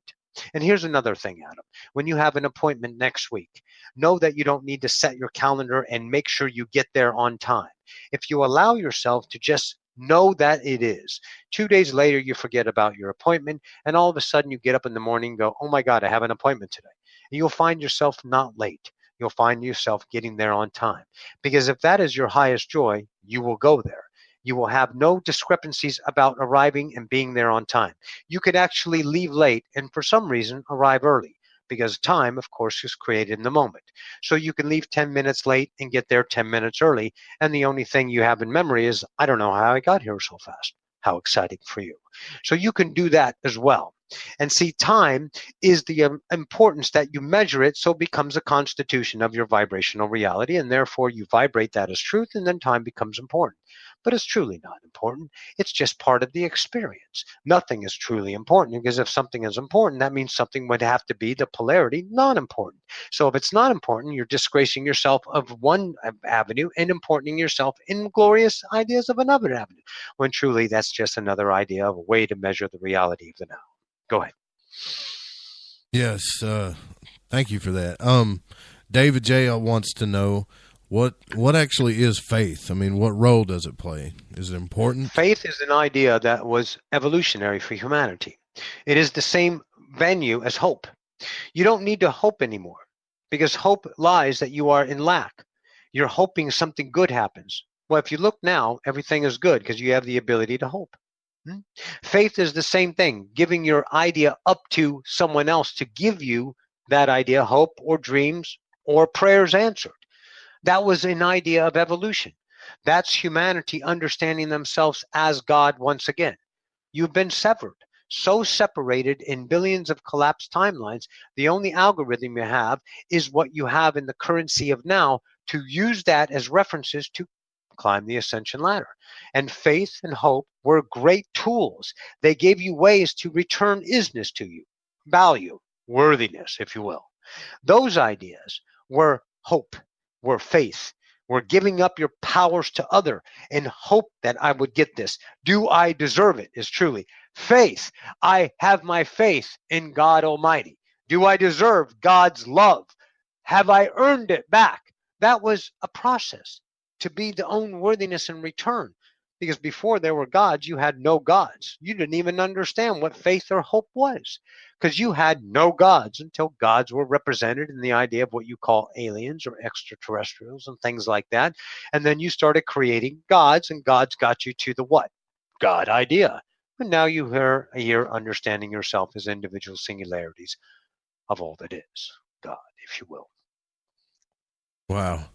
And here's another thing, Adam. When you have an appointment next week, know that you don't need to set your calendar and make sure you get there on time. If you allow yourself to just know that it is, 2 days later you forget about your appointment, and all of a sudden you get up in the morning and go, oh my God, I have an appointment today. And you'll find yourself not late. You'll find yourself getting there on time. Because if that is your highest joy, you will go there. You will have no discrepancies about arriving and being there on time. You could actually leave late and for some reason arrive early, because time, of course, is created in the moment. So you can leave 10 minutes late and get there 10 minutes early, and the only thing you have in memory is, I don't know how I got here so fast. How exciting for you. So you can do that as well. And see, time is the importance that you measure it, so it becomes a constitution of your vibrational reality, and therefore you vibrate that as truth, and then time becomes important. But it's truly not important. It's just part of the experience. Nothing is truly important, because if something is important, that means something would have to be the polarity non-important. So if it's not important, you're disgracing yourself of one avenue and importing yourself in glorious ideas of another avenue, when truly that's just another idea of a way to measure the reality of the now. Go ahead. Yes, thank you for that. David J. wants to know what actually is faith. I mean, what role does it play? Is it important? Faith is an idea that was evolutionary for humanity. It is the same venue as hope. You don't need to hope anymore, because hope lies that you are in lack. You're hoping something good happens. Well, if you look now, everything is good because you have the ability to hope. Faith is the same thing, giving your idea up to someone else to give you that idea, hope or dreams or prayers answered. That was an idea of evolution. That's humanity understanding themselves as God once again. You've been severed, so separated in billions of collapsed timelines. The only algorithm you have is what you have in the currency of now, to use that as references to climb the ascension ladder. And faith and hope were great tools. They gave you ways to return isness to you, value, worthiness, if you will. Those ideas were hope, were faith, were giving up your powers to other in hope that I would get this. Do I deserve it? Is truly faith. I have my faith in God Almighty. Do I deserve God's love? Have I earned it back? That was a process to be the own worthiness in return. Because before there were gods, you had no gods. You didn't even understand what faith or hope was, because you had no gods until gods were represented in the idea of what you call aliens or extraterrestrials and things like that. And then you started creating gods, and gods got you to the what? God idea. And now you are here understanding yourself as individual singularities of all that is God, if you will. Wow.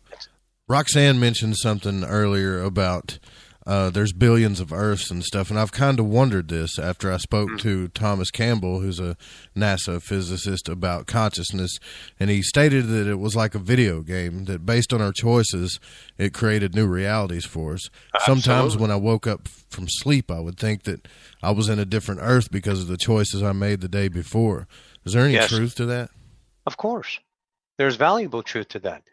Roxanne mentioned something earlier about there's billions of Earths and stuff, and I've kind of wondered this after I spoke to Thomas Campbell, who's a NASA physicist, about consciousness, and he stated that it was like a video game, that based on our choices, it created new realities for us. Absolutely. Sometimes when I woke up from sleep, I would think that I was in a different Earth because of the choices I made the day before. Is there any truth to that? Of course. There's valuable truth to that.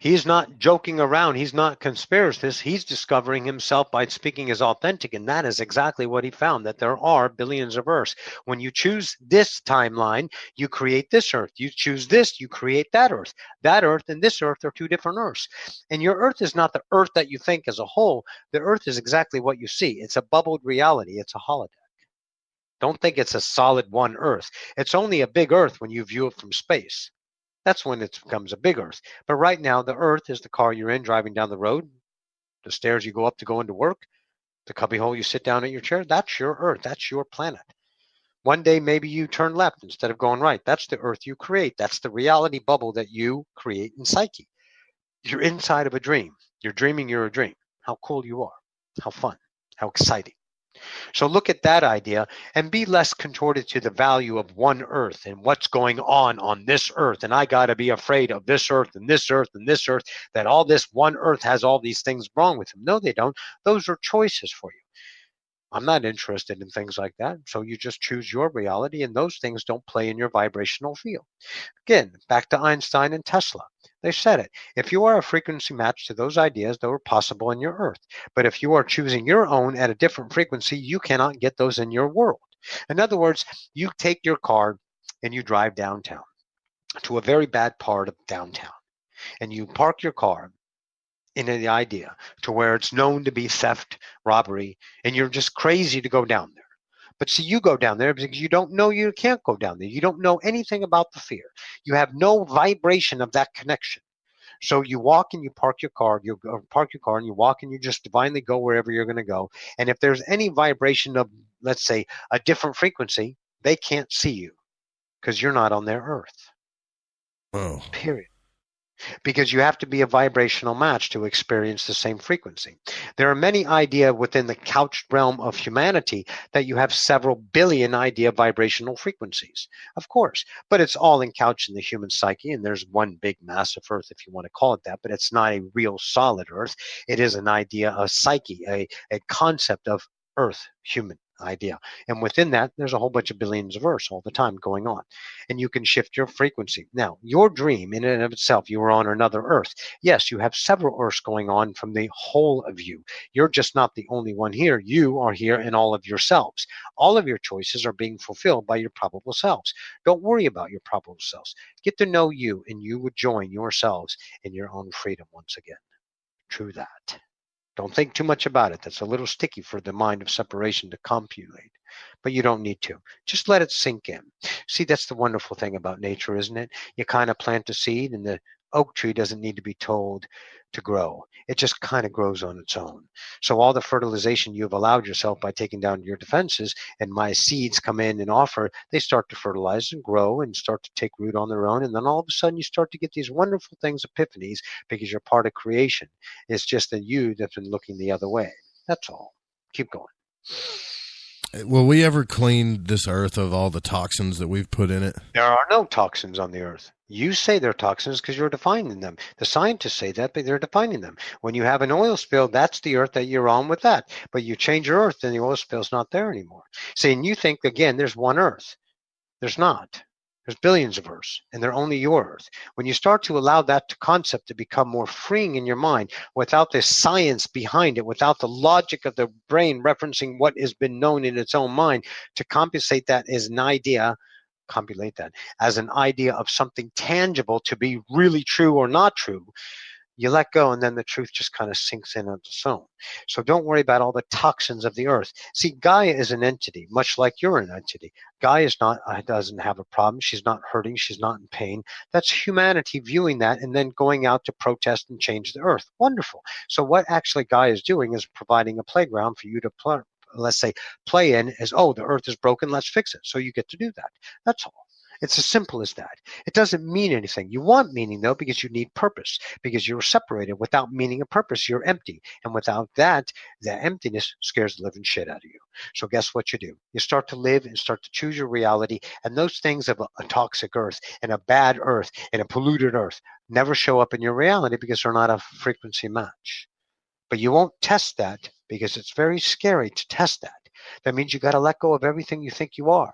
He's not joking around. He's not conspiracist. He's discovering himself by speaking as authentic, and that is exactly what he found, that there are billions of Earths. When you choose this timeline, you create this Earth. You choose this, you create that Earth. That Earth and this Earth are two different Earths. And your Earth is not the Earth that you think as a whole. The Earth is exactly what you see. It's a bubbled reality. It's a holodeck. Don't think it's a solid one Earth. It's only a big Earth when you view it from space. That's when it becomes a big Earth. But right now, the Earth is the car you're in driving down the road, the stairs you go up to go into work, the cubbyhole you sit down at your chair. That's your Earth. That's your planet. One day, maybe you turn left instead of going right. That's the Earth you create. That's the reality bubble that you create in psyche. You're inside of a dream. You're dreaming you're a dream. How cool you are. How fun. How exciting. So look at that idea and be less contorted to the value of one Earth and what's going on this Earth. And I got to be afraid of this Earth and this Earth and this Earth, that all this one Earth has all these things wrong with them. No, they don't. Those are choices for you. I'm not interested in things like that. So you just choose your reality, and those things don't play in your vibrational field. Again, back to Einstein and Tesla. They said it. If you are a frequency match to those ideas, they were possible in your Earth. But if you are choosing your own at a different frequency, you cannot get those in your world. In other words, you take your car and you drive downtown to a very bad part of downtown, and you park your car in the idea to where it's known to be theft, robbery, and you're just crazy to go down there. But see, you go down there because you don't know you can't go down there. You don't know anything about the fear. You have no vibration of that connection. So you walk and you park your car, and you walk and you just divinely go wherever you're going to go. And if there's any vibration of, let's say, a different frequency, they can't see you because you're not on their Earth. Oh. Period. Because you have to be a vibrational match to experience the same frequency. There are many ideas within the couched realm of humanity that you have several billion idea vibrational frequencies, of course, but it's all encouched in the human psyche, and there's one big massive Earth, if you want to call it that, but it's not a real solid Earth. It is an idea of psyche, a concept of Earth, human idea. And within that, there's a whole bunch of billions of Earths all the time going on. And you can shift your frequency. Now, your dream in and of itself, you are on another Earth. Yes, you have several Earths going on from the whole of you. You're just not the only one here. You are here in all of yourselves. All of your choices are being fulfilled by your probable selves. Don't worry about your probable selves. Get to know you, and you would join yourselves in your own freedom once again. True that. Don't think too much about it. That's a little sticky for the mind of separation to compute, but you don't need to. Just let it sink in. See, that's the wonderful thing about nature, isn't it? You kind of plant a seed, and the oak tree doesn't need to be told to grow. It just kind of grows on its own. So all the fertilization you've allowed yourself by taking down your defenses, and my seeds come in and offer, they start to fertilize and grow and start to take root on their own. And then all of a sudden you start to get these wonderful things, epiphanies, because you're part of creation. It's just that you that's been looking the other way. That's all. Keep going. Will we ever clean this earth of all the toxins that we've put in it? There are no toxins on the earth. You say they're toxins because you're defining them. The scientists say that, but they're defining them. When you have an oil spill, that's the earth that you're on with that. But you change your earth, and the oil spill's not there anymore. See, and you think, again, there's one earth. There's not. There's billions of Earths, and they're only your Earth. When you start to allow that concept to become more freeing in your mind, without the science behind it, without the logic of the brain referencing what has been known in its own mind, to compensate that as an idea, compilate that as an idea of something tangible to be really true or not true, you let go, and then the truth just kind of sinks in on its own. So don't worry about all the toxins of the earth. See, Gaia is an entity, much like you're an entity. Gaia is not, doesn't have a problem. She's not hurting. She's not in pain. That's humanity viewing that and then going out to protest and change the earth. Wonderful. So what actually Gaia is doing is providing a playground for you to play, let's say, play in as, oh, the earth is broken, let's fix it. So you get to do that. That's all. It's as simple as that. It doesn't mean anything. You want meaning, though, because you need purpose, because you're separated. Without meaning and purpose, you're empty. And without that, the emptiness scares the living shit out of you. So guess what you do? You start to live and start to choose your reality. And those things of a toxic earth and a bad earth and a polluted earth never show up in your reality because they're not a frequency match. But you won't test that because it's very scary to test that. That means you got to let go of everything you think you are.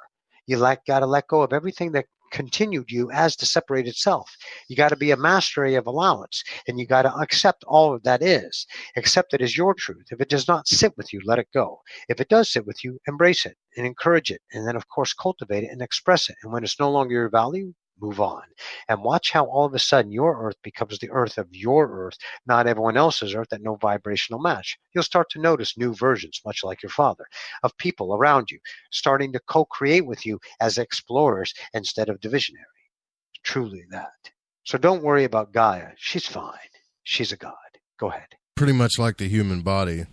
You got to let go of everything that continued you as the separated self. You got to be a mastery of allowance, and you got to accept all of that is. Accept it as your truth. If it does not sit with you, let it go. If it does sit with you, embrace it and encourage it, and then, of course, cultivate it and express it. And when it's no longer your value, move on. And watch how all of a sudden your earth becomes the earth of your earth, not everyone else's earth at no vibrational match. You'll start to notice new versions, much like your father, of people around you, starting to co-create with you as explorers instead of divisionary. Truly that. So don't worry about Gaia. She's fine. She's a god. Go ahead. Pretty much like the human body.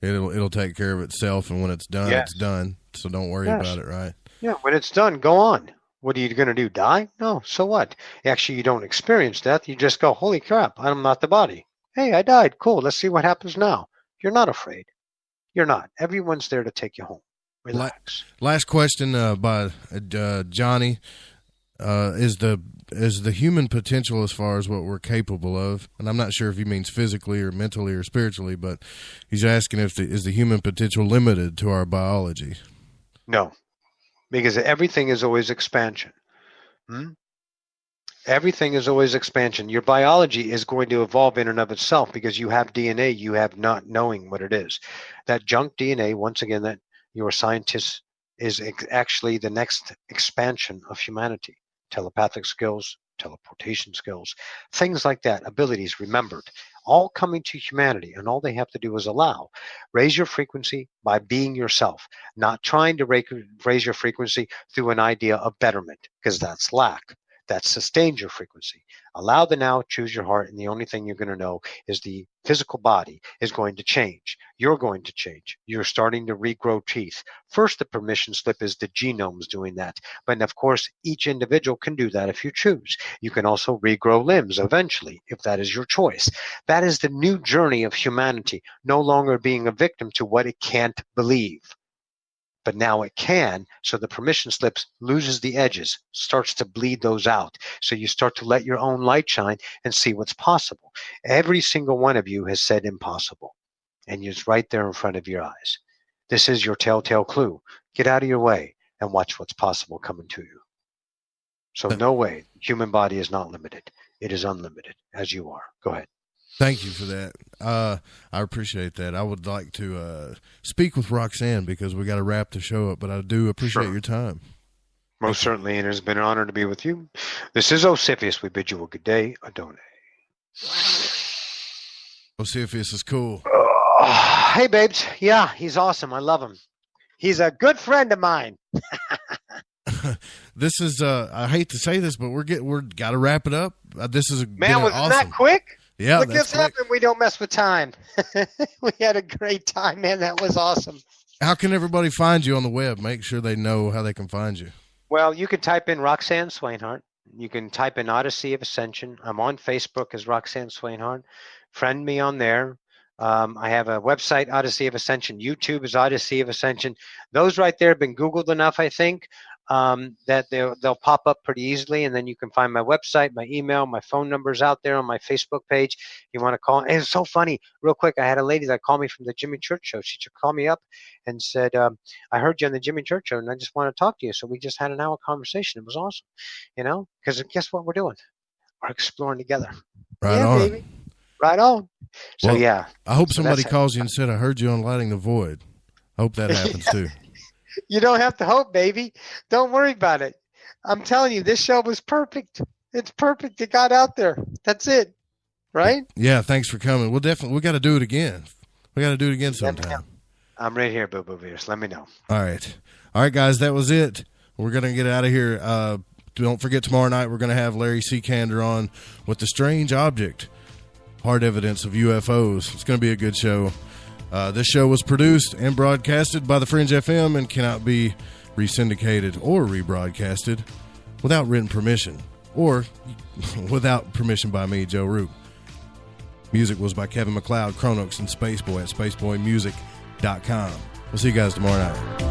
It'll take care of itself, and when it's done, Yes. it's done. So don't worry about it, right? Yeah, when it's done, go on. What are you going to do, die? No, so what? Actually, you don't experience death. You just go, holy crap, I'm not the body. Hey, I died. Cool, let's see what happens now. You're not afraid. You're not. Everyone's there to take you home. Relax. Last question by Johnny. Is the human potential as far as what we're capable of, and I'm not sure if he means physically or mentally or spiritually, but he's asking if is the human potential limited to our biology? No. Because everything is always expansion. Everything is always expansion. Your biology is going to evolve in and of itself because you have DNA, you have not knowing what it is. That junk DNA, once again, that your scientist is actually the next expansion of humanity. Telepathic skills, teleportation skills, things like that, abilities remembered, all coming to humanity, and all they have to do is allow. Raise your frequency by being yourself, not trying to raise your frequency through an idea of betterment, because that's lack. That sustains your frequency. Allow the now, choose your heart, and the only thing you're going to know is the physical body is going to change. You're going to change. You're starting to regrow teeth. First, the permission slip is the genome's doing that. But of course, each individual can do that if you choose. You can also regrow limbs eventually, if that is your choice. That is the new journey of humanity, no longer being a victim to what it can't believe. But now it can, so the permission slips loses the edges, starts to bleed those out. So you start to let your own light shine and see what's possible. Every single one of you has said impossible, and it's right there in front of your eyes. This is your telltale clue. Get out of your way and watch what's possible coming to you. So no way, human body is not limited. It is unlimited, as you are. Go ahead. Thank you for that. I appreciate that. I would like to speak with Roxanne because we got to wrap the show up, but I do appreciate your time. Most certainly, and it has been an honor to be with you. This is Osifius. We bid you a good day. Adone. Osifius is cool. Hey, babes. Yeah, he's awesome. I love him. He's a good friend of mine. This is I hate to say this, but we're got to wrap it up. this is man, wasn't awesome. that quick? Yeah, look, that's this happened. We don't mess with time. We had a great time, man. That was awesome. How can everybody find you on the web? Make sure they know how they can find you. Well, you can type in Roxanne Swainhart. You can type in Odyssey of Ascension. I'm on Facebook as Roxanne Swainhart. Friend me on there. I have a website, Odyssey of Ascension. YouTube is Odyssey of Ascension. Those right there have been Googled enough, I think, that they'll pop up pretty easily. And then you can find my website, my email, my phone number's out there on my Facebook page. You want to call. And it's so funny. Real quick, I had a lady that called me from the Jimmy Church Show. She called me up and said, I heard you on the Jimmy Church Show, and I just want to talk to you. So we just had an hour conversation. It was awesome, because guess what we're doing? We're exploring together. Right on. Baby. Right on. So, well, yeah. I hope somebody calls you and said, I heard you on Lighting the Void. I hope that happens, too. You don't have to hope, baby. Don't worry about it. I'm telling you, this show was perfect. It's perfect. It got out there. That's it. Right? Yeah, thanks for coming. We got to do it again. We got to do it again sometime. I'm right here, Boo Boo Beers. Let me know. All right, guys, that was it. We're going to get out of here. Don't forget, tomorrow night we're going to have Larry C. Kander on with The Strange Object, Hard Evidence of UFOs. It's going to be a good show. This show was produced and broadcasted by the Fringe FM and cannot be resyndicated or rebroadcasted without written permission or without permission by me, Joe Roop. Music was by Kevin MacLeod, Chronux, and Spaceboy at spaceboymusic.com. We'll see you guys tomorrow night.